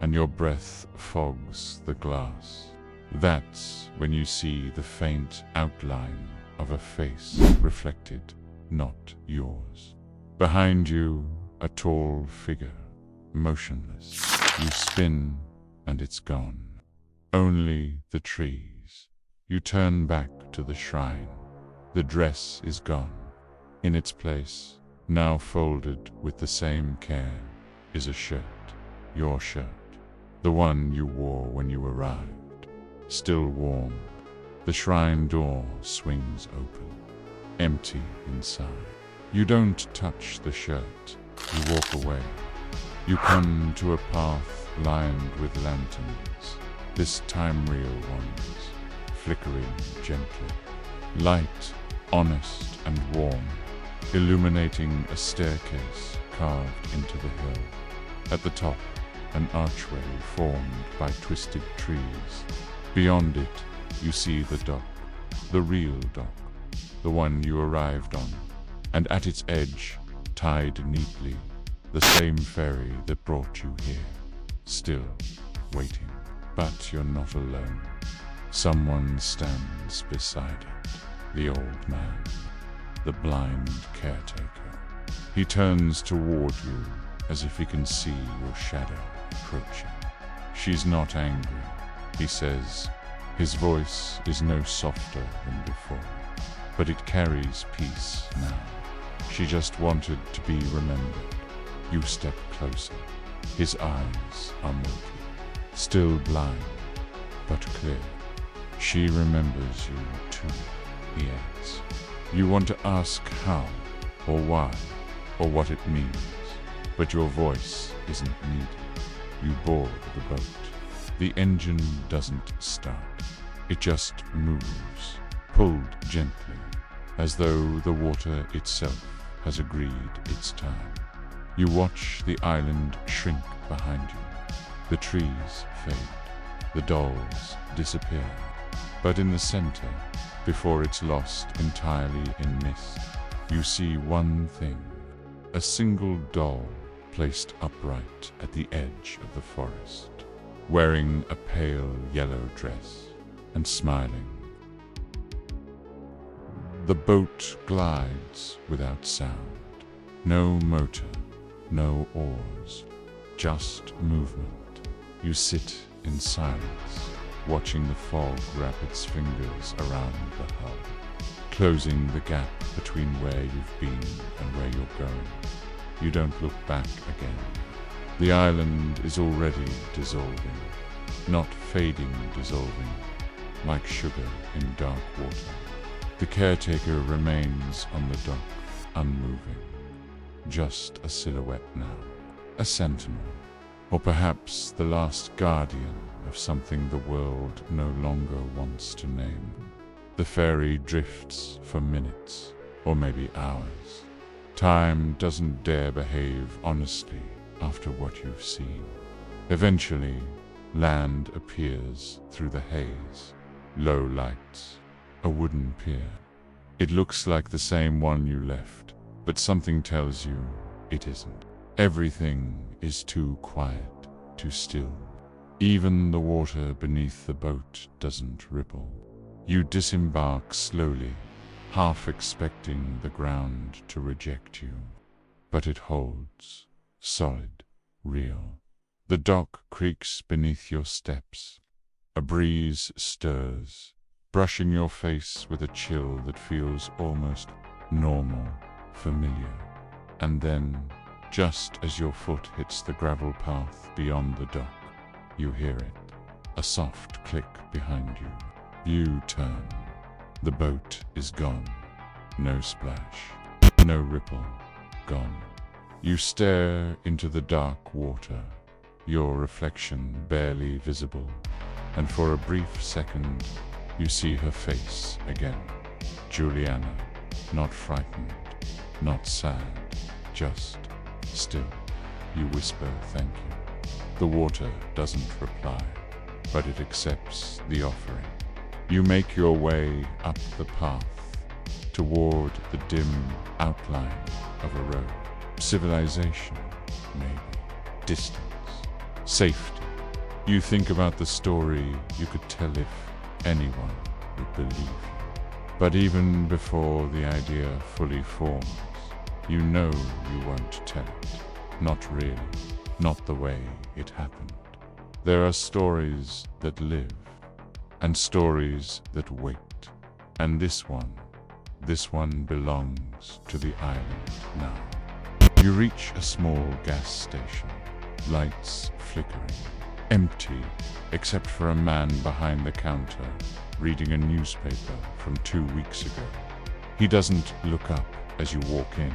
and your breath fogs the glass. That's when you see the faint outline of a face reflected, not yours. Behind you, a tall figure, motionless. You spin, and it's gone. Only the trees. You turn back to the shrine. The dress is gone. In its place, now folded with the same care, is a shirt. Your shirt. The one you wore when you arrived. Still warm. The shrine door swings open. Empty inside. You don't touch the shirt. You walk away. You come to a path lined with lanterns. This time-reel ones, flickering gently. Light honest and warm, illuminating a staircase carved into the hill. At the top, an archway formed by twisted trees. Beyond it, you see the dock, the real dock, the one you arrived on, and at its edge, tied neatly, the same ferry that brought you here. Still waiting, but you're not alone. Someone stands beside it, the old man, the blind caretaker. He turns toward you as if he can see your shadow approaching. She's not angry, he says. His voice is no softer than before, but it carries peace now. She just wanted to be remembered. You step closer. His eyes are murky, still blind, but clear. She remembers you too, he adds. You want to ask how, or why, or what it means, but your voice isn't needed. You board the boat. The engine doesn't start. It just moves, pulled gently, as though the water itself has agreed its time. You watch the island shrink behind you. The trees fade. The dolls disappear. But in the center, before it's lost entirely in mist, you see one thing. A single doll placed upright at the edge of the forest, wearing a pale yellow dress and smiling. The boat glides without sound. No motor, no oars, just movement. You sit in silence, watching the fog wrap its fingers around the hull, closing the gap between where you've been and where you're going. You don't look back again. The island is already dissolving, not fading, dissolving, like sugar in dark water. The caretaker remains on the dock, unmoving, just a silhouette now, a sentinel, or perhaps the last guardian of something the world no longer wants to name. The ferry drifts for minutes, or maybe hours. Time doesn't dare behave honestly after what you've seen. Eventually, land appears through the haze. Low lights, a wooden pier. It looks like the same one you left, but something tells you it isn't. Everything is too quiet, too still. Even the water beneath the boat doesn't ripple. You disembark slowly, half expecting the ground to reject you. But it holds, solid, real. The dock creaks beneath your steps. A breeze stirs, brushing your face with a chill that feels almost normal, familiar. And then, just as your foot hits the gravel path beyond the dock, you hear it, a soft click behind you. You turn. The boat is gone. No splash, no ripple, gone. You stare into the dark water, your reflection barely visible, and for a brief second, you see her face again. Juliana, not frightened, not sad, just still. You whisper thank you. The water doesn't reply, but it accepts the offering. You make your way up the path, toward the dim outline of a road. Civilization, maybe. Distance. Safety. You think about the story you could tell if anyone would believe you. But even before the idea fully forms, you know you won't tell it. Not really. Not the way it happened. There are stories that live, and stories that wait. And this one belongs to the island now. You reach a small gas station, lights flickering, empty except for a man behind the counter reading a newspaper from 2 weeks ago. He doesn't look up as you walk in.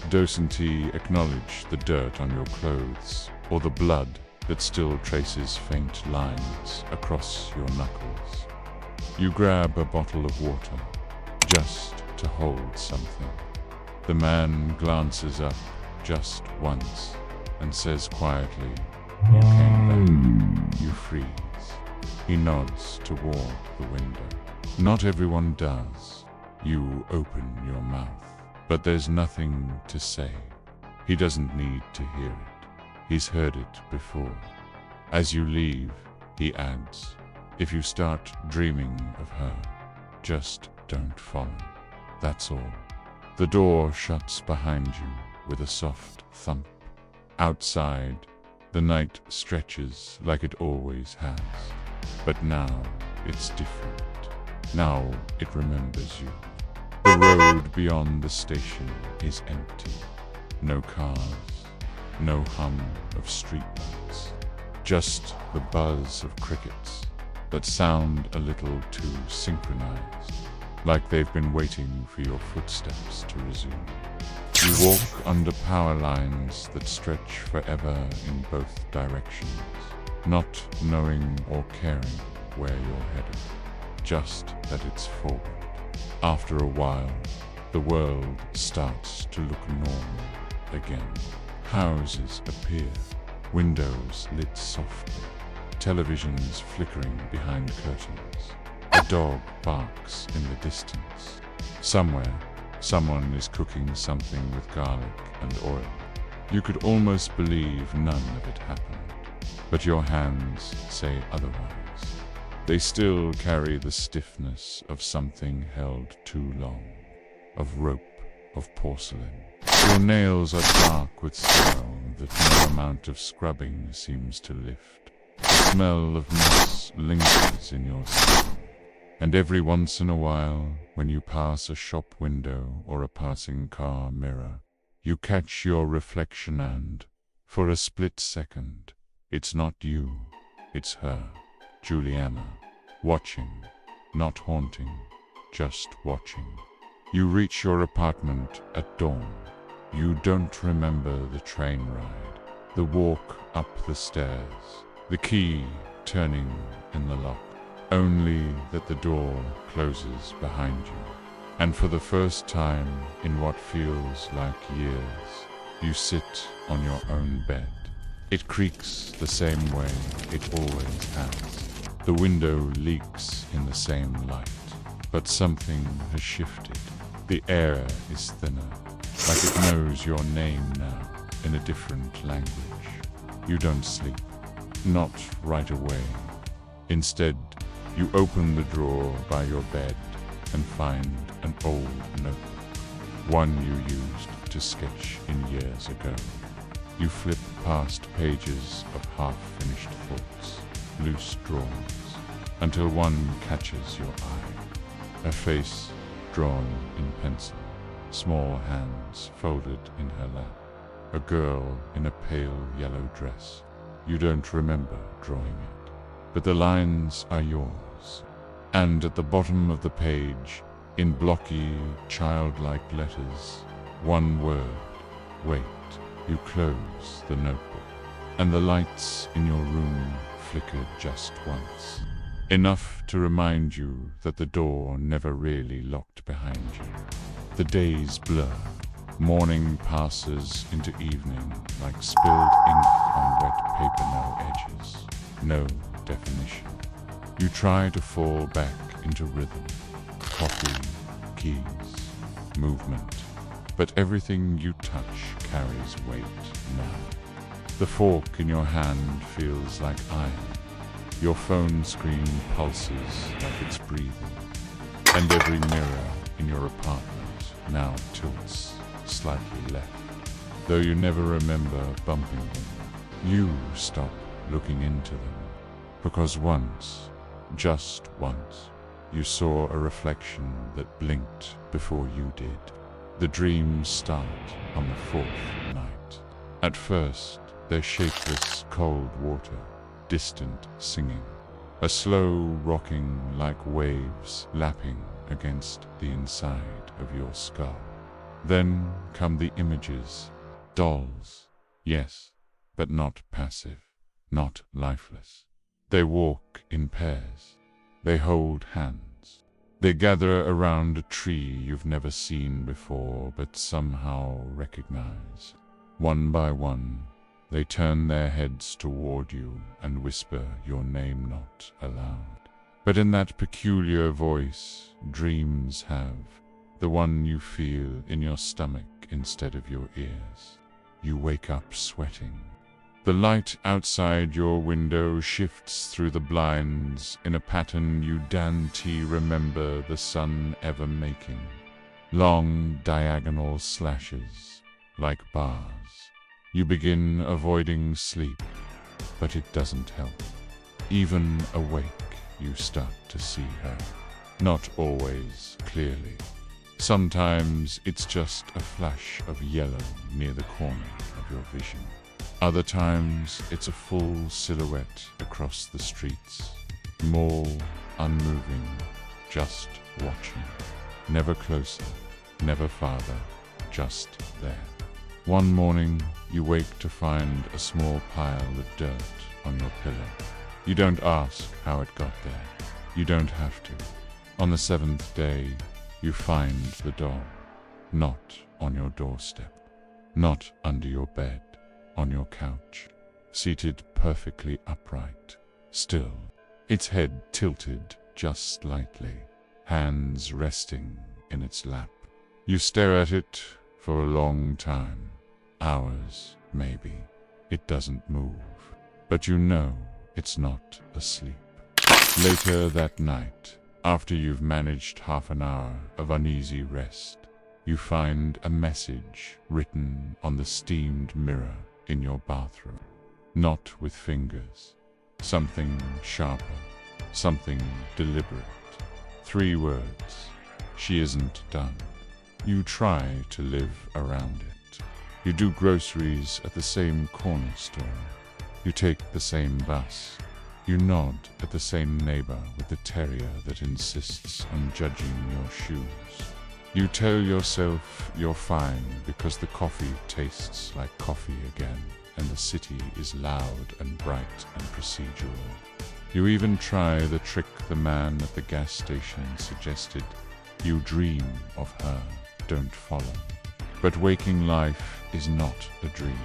Doesn't he acknowledge the dirt on your clothes or the blood that still traces faint lines across your knuckles? You grab a bottle of water, just to hold something. The man glances up just once and says quietly, "You came back." You freeze. He nods toward the window. Not everyone does. You open your mouth, but there's nothing to say. He doesn't need to hear it. He's heard it before. As you leave, he adds, "If you start dreaming of her, just don't follow. That's all." The door shuts behind you with a soft thump. Outside, the night stretches like it always has. But now it's different. Now it remembers you. The road beyond the station is empty. No cars, no hum of streetlights. Just the buzz of crickets that sound a little too synchronized, like they've been waiting for your footsteps to resume. You walk under power lines that stretch forever in both directions, not knowing or caring where you're headed, just that it's forward. After a while, the world starts to look normal again. Houses appear, windows lit softly, televisions flickering behind curtains. A dog barks in the distance. Somewhere, someone is cooking something with garlic and oil. You could almost believe none of it happened, but your hands say otherwise. They still carry the stiffness of something held too long, of rope, of porcelain. Your nails are dark with sorrow that no amount of scrubbing seems to lift. The smell of moss lingers in your skin. And every once in a while, when you pass a shop window or a passing car mirror, you catch your reflection and, for a split second, it's not you, it's her, Juliana, watching, not haunting, just watching. You reach your apartment at dawn. You don't remember the train ride, the walk up the stairs, the key turning in the lock. Only that the door closes behind you, and for the first time in what feels like years, you sit on your own bed. It creaks the same way it always has. The window leaks in the same light, but something has shifted. The air is thinner, like it knows your name now in a different language. You don't sleep, not right away. Instead, you open the drawer by your bed and find an old notebook, one you used to sketch in years ago. You flip past pages of half-finished thoughts, loose drawings, until one catches your eye. A face drawn in pencil, small hands folded in her lap. A girl in a pale yellow dress. You don't remember drawing it, but the lines are yours. And at the bottom of the page, in blocky, childlike letters, one word, wait. You close the notebook, and the lights in your room flicker just once. Enough to remind you that the door never really locked behind you. The days blur. Morning passes into evening like spilled ink on wet paper, no edges, no definition. You try to fall back into rhythm, coffee, keys, movement, but everything you touch carries weight now. The fork in your hand feels like iron. Your phone screen pulses like it's breathing, and every mirror in your apartment now tilts slightly left. Though you never remember bumping them, you stop looking into them, because once, just once, you saw a reflection that blinked before you did. The dreams start on the fourth night. At first, they're shapeless, cold water, distant singing, a slow rocking like waves lapping against the inside of your skull. Then come the images, dolls, yes, but not passive, not lifeless. They walk in pairs, they hold hands, They gather around a tree you've never seen before but somehow recognize. One by one, they turn their heads toward you and whisper your name not aloud. But in that peculiar voice dreams have, the one you feel in your stomach instead of your ears. You wake up sweating. The light outside your window shifts through the blinds in a pattern you daren't remember the sun ever making. Long diagonal slashes, like bars. You begin avoiding sleep, but it doesn't help. Even awake, you start to see her. Not always clearly. Sometimes it's just a flash of yellow near the corner of your vision. Other times it's a full silhouette across the streets. More unmoving, just watching. Never closer, never farther, just there. One morning, you wake to find a small pile of dirt on your pillow. You don't ask how it got there. You don't have to. On the 7th day, you find the doll, not on your doorstep, not under your bed, on your couch, seated perfectly upright, still, its head tilted just slightly, hands resting in its lap. You stare at it for a long time, hours maybe. It doesn't move, but you know it's not asleep. Later that night, after you've managed half an hour of uneasy rest, you find a message written on the steamed mirror in your bathroom. Not with fingers. Something sharper. Something deliberate. 3 words. She isn't done. You try to live around it. You do groceries at the same corner store. You take the same bus. You nod at the same neighbor with the terrier that insists on judging your shoes. You tell yourself you're fine because the coffee tastes like coffee again, and the city is loud and bright and procedural. You even try the trick the man at the gas station suggested. You dream of her, don't follow. But waking life is not a dream,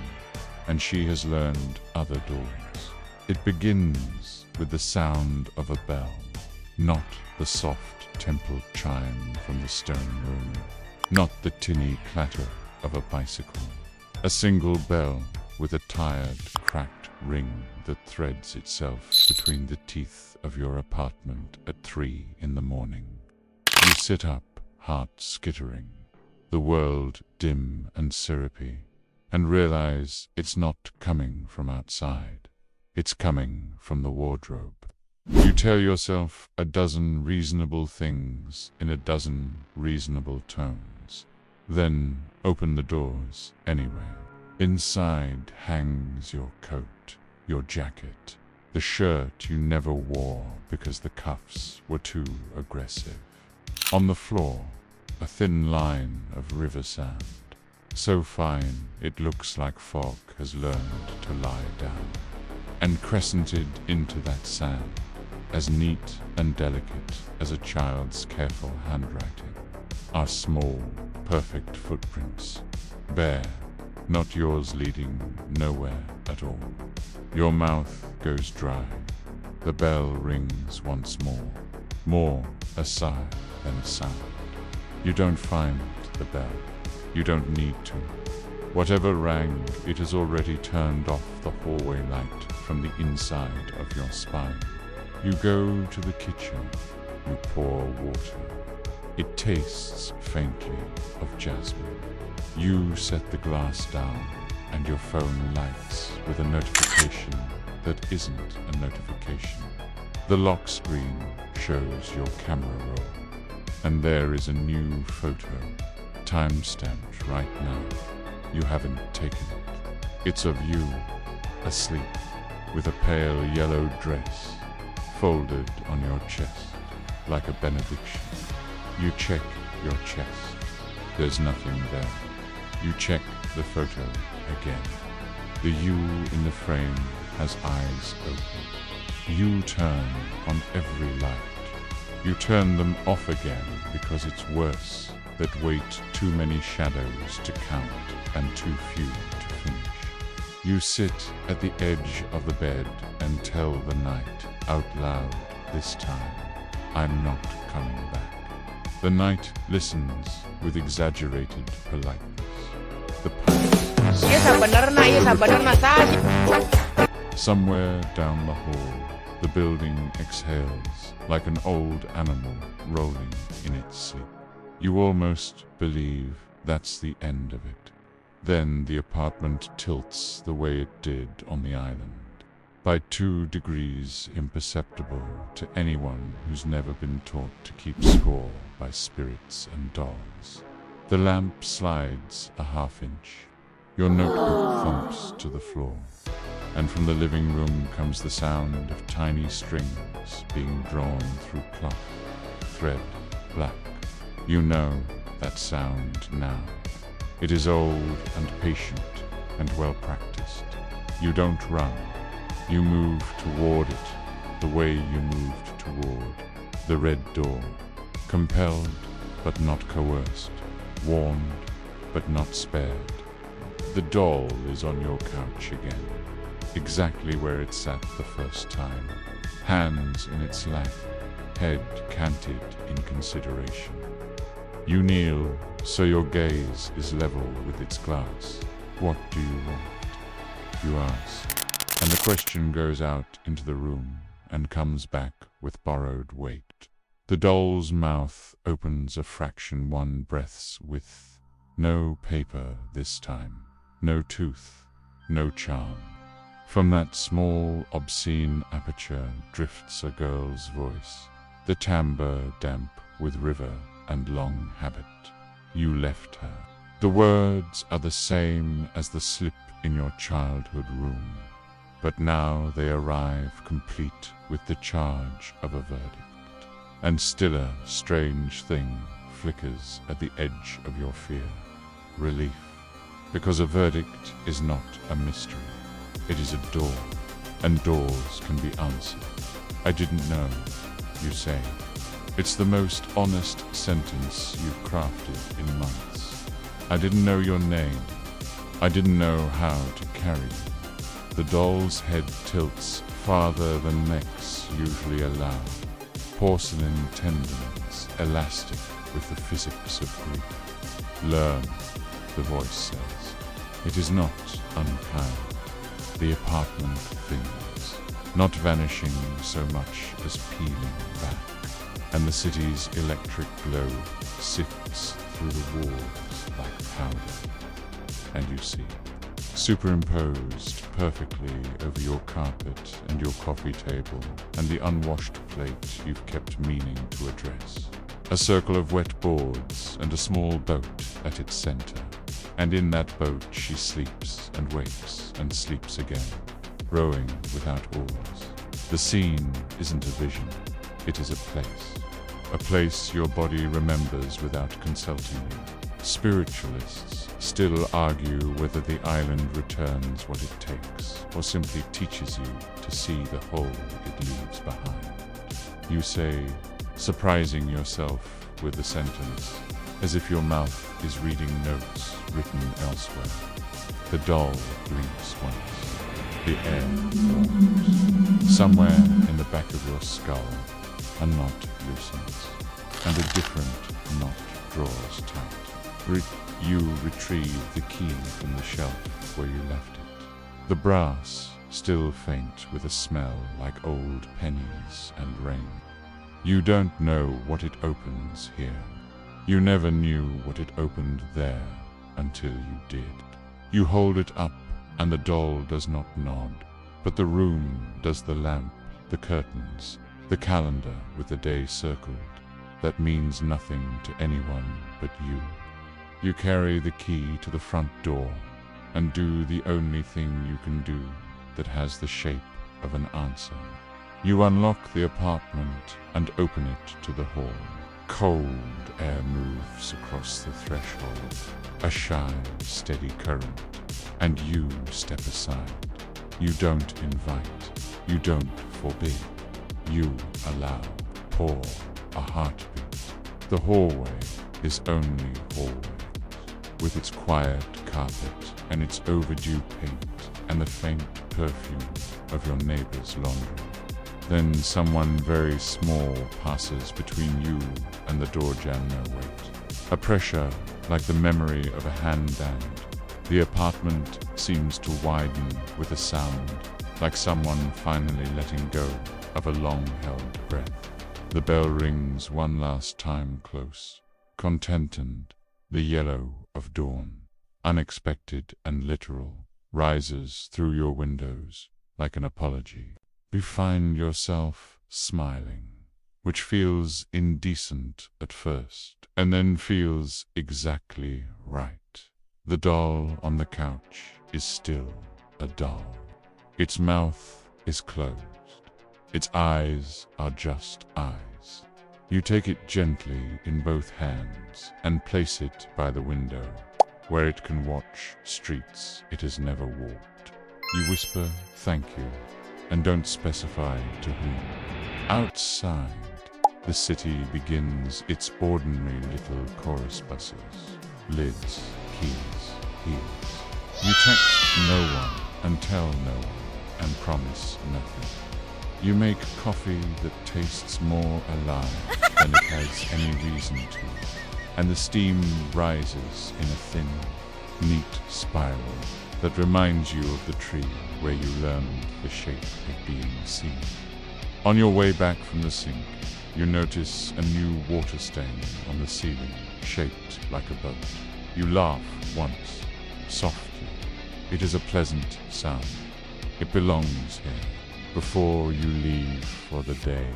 and she has learned other doors. It begins with the sound of a bell, not the soft temple chime from the stone room, not the tinny clatter of a bicycle. A single bell with a tired, cracked ring that threads itself between the teeth of your apartment at 3 in the morning. You sit up, heart skittering, the world dim and syrupy, and realize it's not coming from outside. It's coming from the wardrobe. You tell yourself a dozen reasonable things in a dozen reasonable tones. Then open the doors anyway. Inside hangs your coat, your jacket, the shirt you never wore because the cuffs were too aggressive. On the floor, a thin line of river sand, so fine it looks like fog has learned to lie down. And crescented into that sand, as neat and delicate as a child's careful handwriting, are small, perfect footprints, bare, not yours leading nowhere at all. Your mouth goes dry. The bell rings once more a sigh than a sound. You don't find the bell. You don't need to. Whatever rang, it has already turned off the hallway light from the inside of your spine. You go to the kitchen. You pour water. It tastes faintly of jasmine. You set the glass down, and your phone lights with a notification that isn't a notification. The lock screen shows your camera roll, and there is a new photo, time-stamped right now. You haven't taken it. It's of you, asleep, with a pale yellow dress, folded on your chest, like a benediction. You check your chest. There's nothing there. You check the photo again. The you in the frame has eyes open. You turn on every light. You turn them off again because it's worse that wait too many shadows to count and too few to finish. You sit at the edge of the bed and tell the night out loud this time, I'm not coming back. The night listens with exaggerated politeness. The pipes. Somewhere down the hall, the building exhales like an old animal rolling in its sleep. You almost believe that's the end of it. Then the apartment tilts the way it did on the island, by 2 degrees imperceptible to anyone who's never been taught to keep score by spirits and dolls. The lamp slides a half-inch. Your notebook thumps to the floor, and from the living room comes the sound of tiny strings being drawn through cloth, thread, black. You know that sound now. It is old and patient and well practiced. You don't run. You move toward it the way you moved toward the red door, compelled but not coerced, warned but not spared. The doll is on your couch again, exactly where it sat the first time, hands in its lap, head canted in consideration. You kneel, so your gaze is level with its glass. What do you want? You ask, and the question goes out into the room and comes back with borrowed weight. The doll's mouth opens a fraction 1 breath's width. No paper this time, no tooth, no charm. From that small, obscene aperture drifts a girl's voice, the timbre damp with river and long habit. You left her. The words are the same as the slip in your childhood room, but now they arrive complete with the charge of a verdict. And still a strange thing flickers at the edge of your fear. Relief. Because a verdict is not a mystery. It is a door, and doors can be answered. I didn't know, you say. It's the most honest sentence you've crafted in months. I didn't know your name. I didn't know how to carry you. The doll's head tilts farther than necks usually allow. Porcelain tendons, elastic with the physics of grief. Learn, the voice says. It is not unkind. The apartment thins, not vanishing so much as peeling back, and the city's electric glow sifts through the walls like powder. And you see, superimposed perfectly over your carpet and your coffee table and the unwashed plate you've kept meaning to address, a circle of wet boards and a small boat at its center. And in that boat she sleeps and wakes and sleeps again, rowing without oars. The scene isn't a vision, it is a place your body remembers without consulting you. Spiritualists still argue whether the island returns what it takes, or simply teaches you to see the hole it leaves behind. You say, surprising yourself with the sentence, as if your mouth is reading notes written elsewhere. The doll blinks once. The air warms. Somewhere in the back of your skull, a knot loosens, and a different knot draws tight. You retrieve the key from the shelf where you left it. The brass, still faint with a smell like old pennies and rain. You don't know what it opens here. You never knew what it opened there until you did. You hold it up and the doll does not nod, but the room does, the lamp, the curtains, the calendar with the day circled. That means nothing to anyone but you. You carry the key to the front door and do the only thing you can do that has the shape of an answer. You unlock the apartment and open it to the hall. Cold air moves across the threshold, a shy, steady current, and you step aside. You don't invite, you don't forbid, you allow, pour, a heartbeat. The hallway is only hallway, with its quiet carpet and its overdue paint and the faint perfume of your neighbor's laundry. Then someone very small passes between you and the door jamb no weight. A pressure like the memory of a handband. The apartment seems to widen with a sound, like someone finally letting go of a long-held breath. The bell rings one last time close, contented, the yellow of dawn, unexpected and literal, rises through your windows like an apology. You find yourself smiling, which feels indecent at first, and then feels exactly right. The doll on the couch is still a doll. Its mouth is closed. Its eyes are just eyes. You take it gently in both hands and place it by the window, where it can watch streets it has never walked. You whisper thank you, and don't specify to whom. Outside, the city begins its ordinary little chorus buses. Lids, keys, heels. You text no one and tell no one and promise nothing. You make coffee that tastes more alive than it has any reason to, and the steam rises in a thin, neat spiral that reminds you of the tree where you learned the shape of being seen. On your way back from the sink, you notice a new water stain on the ceiling, shaped like a boat. You laugh once, softly. It is a pleasant sound. It belongs here. Before you leave for the day,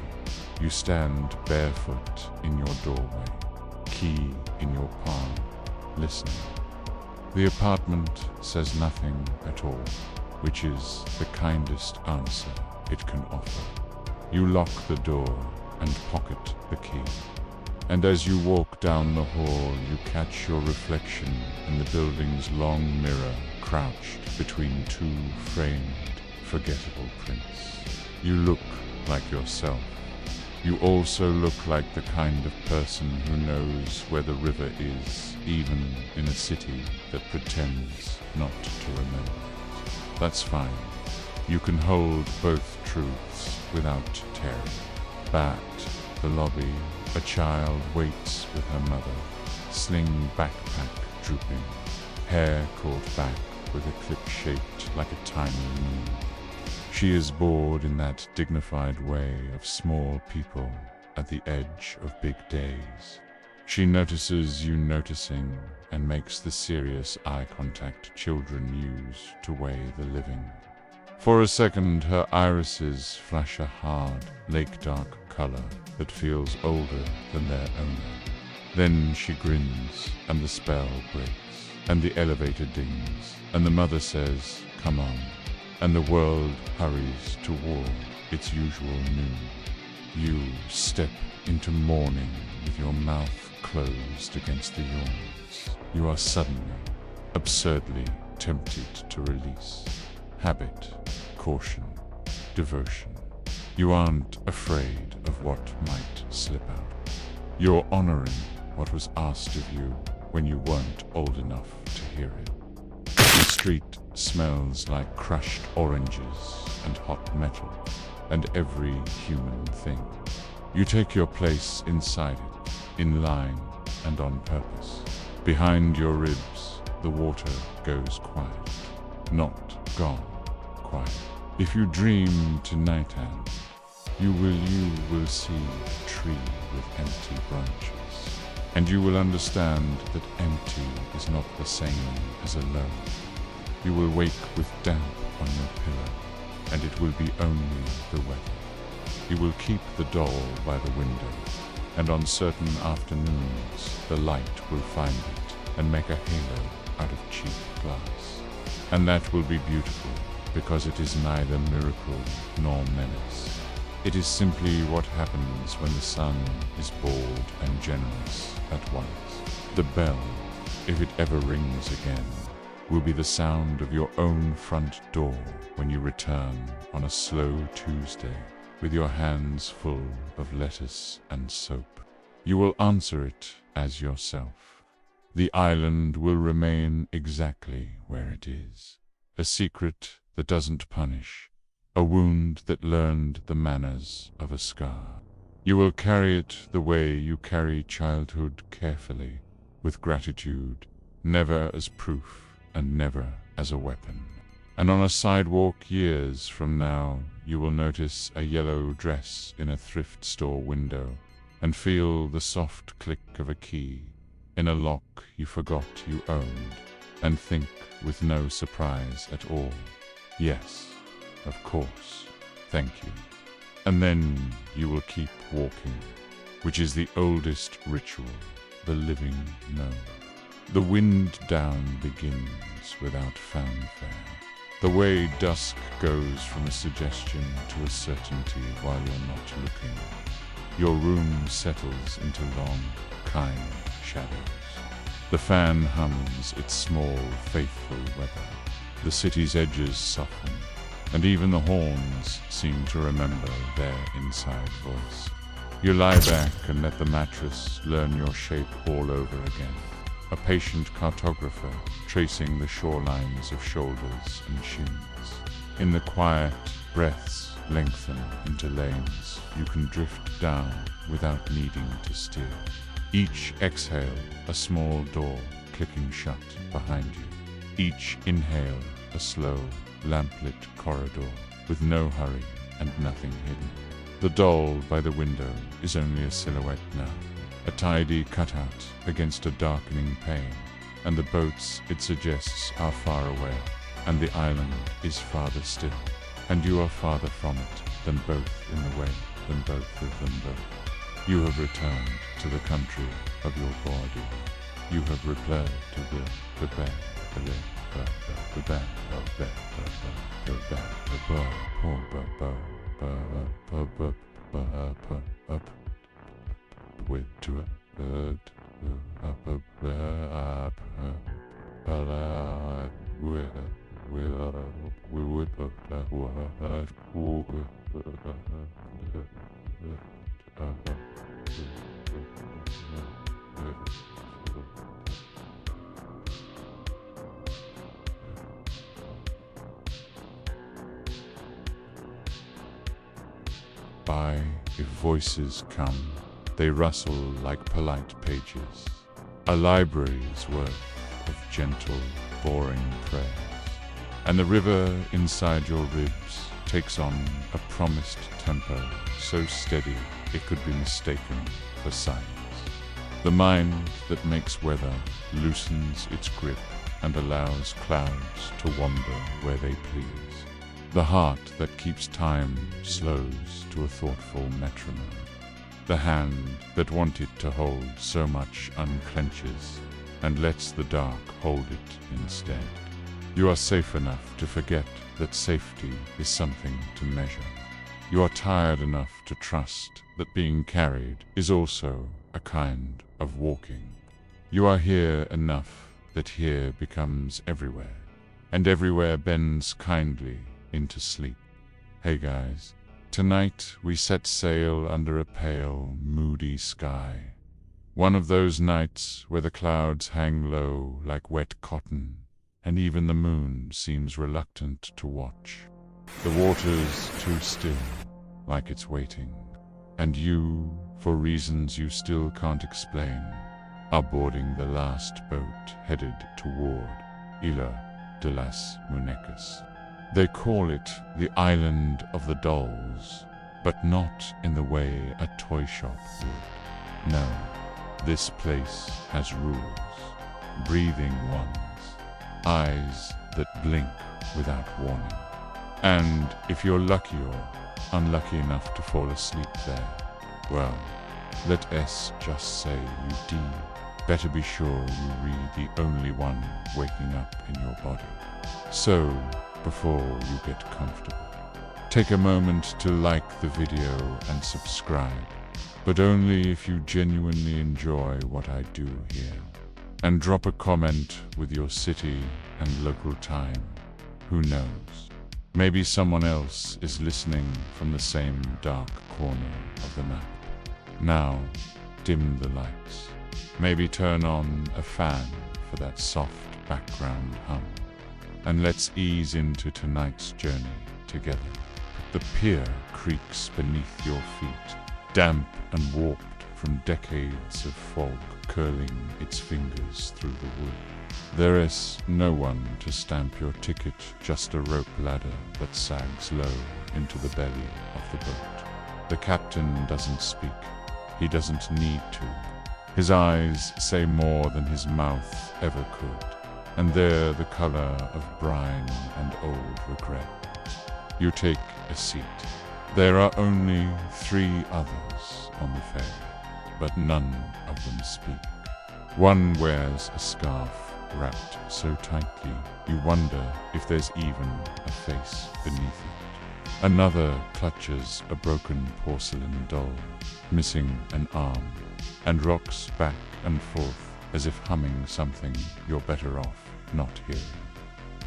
you stand barefoot in your doorway, key in your palm, listening. The apartment says nothing at all, which is the kindest answer it can offer. You lock the door and pocket the key. And as you walk down the hall, you catch your reflection in the building's long mirror, crouched between two framed, forgettable prints. You look like yourself. You also look like the kind of person who knows where the river is, even in a city that pretends not to remember it. That's fine. You can hold both truths without tearing. But the lobby, a child waits with her mother, sling backpack drooping, hair caught back with a clip shaped like a tiny moon. She is bored in that dignified way of small people at the edge of big days. She notices you noticing and makes the serious eye contact children use to weigh the living. For a second, her irises flash a hard, lake-dark color that feels older than their owner. Then she grins, and the spell breaks, and the elevator dings, and the mother says, "Come on," and the world hurries toward its usual noon. You step into morning with your mouth closed against the yawns. You are suddenly, absurdly tempted to release. Habit, caution, devotion. You aren't afraid of what might slip out. You're honoring what was asked of you when you weren't old enough to hear it. The street smells like crushed oranges and hot metal, and every human thing. You take your place inside it, in line and on purpose. Behind your ribs, the water goes quiet, not gone quiet. If you dream to night hand, you will see a tree with empty branches, and you will understand that empty is not the same as alone. You will wake with damp on your pillow, and it will be only the weather. You will keep the doll by the window, and on certain afternoons the light will find it and make a halo out of cheap glass. And that will be beautiful, because it is neither miracle nor menace. It is simply what happens when the sun is bold and generous at once. The bell, if it ever rings again, will be the sound of your own front door when you return on a slow Tuesday with your hands full of lettuce and soap. You will answer it as yourself. The island will remain exactly where it is. A secret that doesn't punish, a wound that learned the manners of a scar. You will carry it the way you carry childhood, carefully, with gratitude, never as proof and never as a weapon. And on a sidewalk years from now, you will notice a yellow dress in a thrift store window and feel the soft click of a key in a lock you forgot you owned, and think with no surprise at all, yes, of course, thank you. And then you will keep walking, which is the oldest ritual the living know. The wind down begins without fanfare. The way dusk goes from a suggestion to a certainty while you're not looking. Your room settles into long, kind shadows. The fan hums its small, faithful weather. The city's edges soften, and even the horns seem to remember their inside voice. You lie back and let the mattress learn your shape all over again. A patient cartographer tracing the shorelines of shoulders and shins. In the quiet, breaths lengthen into lanes you can drift down without needing to steer. Each exhale, a small door clicking shut behind you. Each inhale, a slow, lamplit corridor with no hurry and nothing hidden. The doll by the window is only a silhouette now, a tidy cutout against a darkening pane, and the boats it suggests are far away, and the island is farther still, and you are farther from it than both in the way, than both of them both. You have returned to the country of your body. You have repaired to the bed, By, if voices come, they rustle like polite pages, a library's worth of gentle, boring prayers. And the river inside your ribs takes on a promised tempo so steady it could be mistaken for silence. The mind that makes weather loosens its grip and allows clouds to wander where they please. The heart that keeps time slows to a thoughtful metronome. The hand that wanted to hold so much unclenches and lets the dark hold it instead. You are safe enough to forget that safety is something to measure. You are tired enough to trust that being carried is also a kind of walking. You are here enough that here becomes everywhere, and everywhere bends kindly into sleep. Hey guys, tonight we set sail under a pale, moody sky. One of those nights where the clouds hang low like wet cotton, and even the moon seems reluctant to watch. The water's too still, like it's waiting, and you, for reasons you still can't explain, are boarding the last boat headed toward Isla de las Muñecas. They call it the Island of the Dolls, but not in the way a toy shop would. No, this place has rules, breathing ones, eyes that blink without warning. And if you're lucky or unlucky enough to fall asleep there, well, let us just say you better be sure you read the only one waking up in your body. So, before you get comfortable, take a moment to like the video and subscribe, but only if you genuinely enjoy what I do here. And drop a comment with your city and local time. Who knows? Maybe someone else is listening from the same dark corner of the map. Now, dim the lights. Maybe turn on a fan for that soft background hum. And let's ease into tonight's journey together. The pier creaks beneath your feet, damp and warped from decades of fog curling its fingers through the wood. There is no one to stamp your ticket, just a rope ladder that sags low into the belly of the boat. The captain doesn't speak. He doesn't need to. His eyes say more than his mouth ever could, and they're the color of brine and old regret. You take a seat. There are only 3 others on the ferry, but none of them speak. One wears a scarf wrapped so tightly you wonder if there's even a face beneath it. Another clutches a broken porcelain doll, missing an arm, and rocks back and forth as if humming something you're better off not hearing.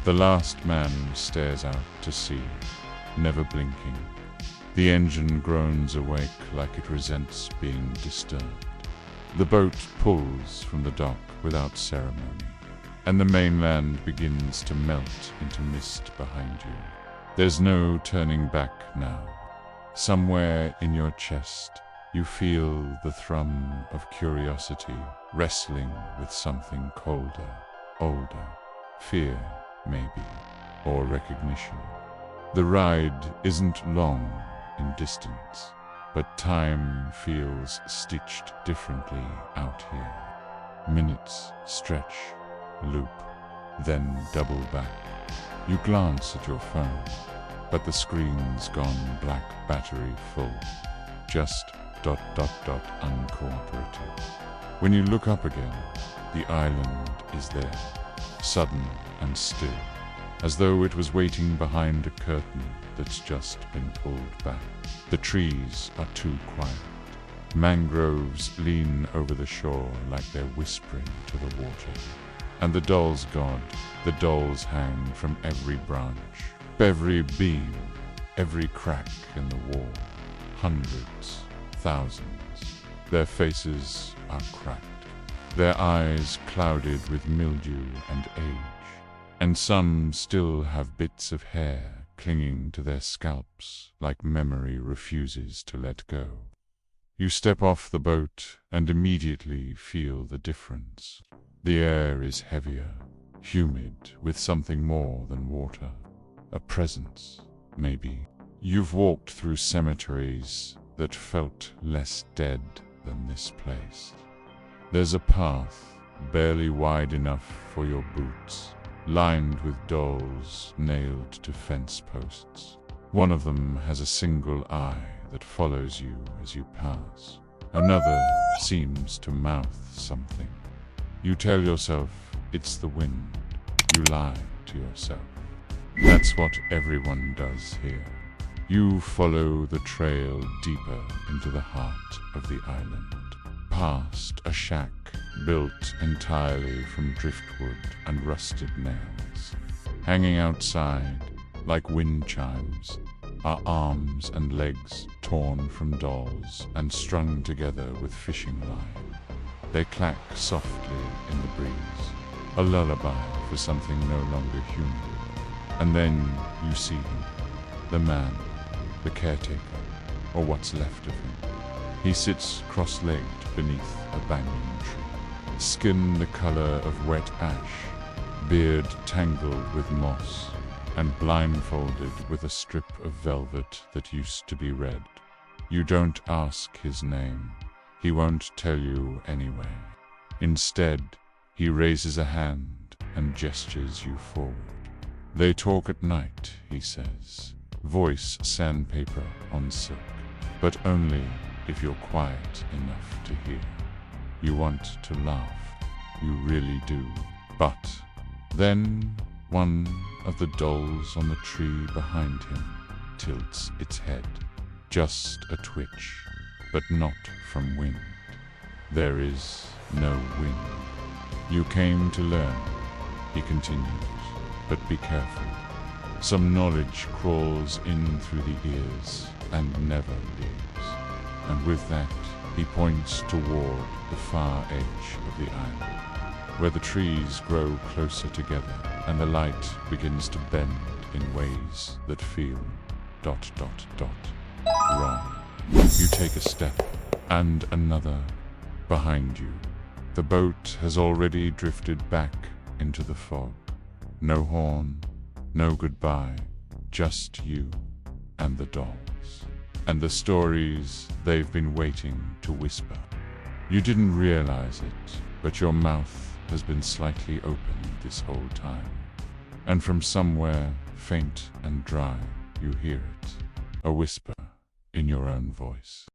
The last man stares out to sea, never blinking. The engine groans awake like it resents being disturbed. The boat pulls from the dock without ceremony, and the mainland begins to melt into mist behind you. There's no turning back now. Somewhere in your chest, you feel the thrum of curiosity wrestling with something colder, older, fear, maybe, or recognition. The ride isn't long in distance, but time feels stitched differently out here. Minutes stretch, loop, then double back. You glance at your phone, but the screen's gone black battery full. Just ... uncooperative. When you look up again, the island is there, sudden and still, as though it was waiting behind a curtain that's just been pulled back. The trees are too quiet. Mangroves lean over the shore like they're whispering to the water. And the doll's god, the dolls hang from every branch, every beam, every crack in the wall. Hundreds, thousands. Their faces are cracked, their eyes clouded with mildew and age, and some still have bits of hair clinging to their scalps like memory refuses to let go. You step off the boat and immediately feel the difference. The air is heavier, humid, with something more than water. A presence, maybe. You've walked through cemeteries that felt less dead than this place. There's a path, barely wide enough for your boots, lined with dolls nailed to fence posts. One of them has a single eye that follows you as you pass. Another seems to mouth something. You tell yourself it's the wind. You lie to yourself. That's what everyone does here. You follow the trail deeper into the heart of the island, past a shack built entirely from driftwood and rusted nails. Hanging outside, like wind chimes, are arms and legs torn from dolls and strung together with fishing line. They clack softly in the breeze, a lullaby for something no longer human. And then you see him, the man, the caretaker, or what's left of him. He sits cross-legged beneath a banyan tree, skin the color of wet ash, beard tangled with moss, and blindfolded with a strip of velvet that used to be red. You don't ask his name. He won't tell you anyway. Instead, he raises a hand and gestures you forward. They talk at night, he says, voice sandpaper on silk, but only if you're quiet enough to hear. You want to laugh, you really do, but then one of the dolls on the tree behind him tilts its head, just a twitch, but not from wind. There is no wind. You came to learn, he continues, but be careful. Some knowledge crawls in through the ears and never leaves. And with that, he points toward the far edge of the island, where the trees grow closer together and the light begins to bend in ways that feel ... wrong. You take a step and another. Behind you, the boat has already drifted back into the fog. No horn, no goodbye, just you and the dolls, and the stories they've been waiting to whisper. You didn't realize it, but your mouth has been slightly open this whole time. And from somewhere faint and dry, you hear it, a whisper in your own voice.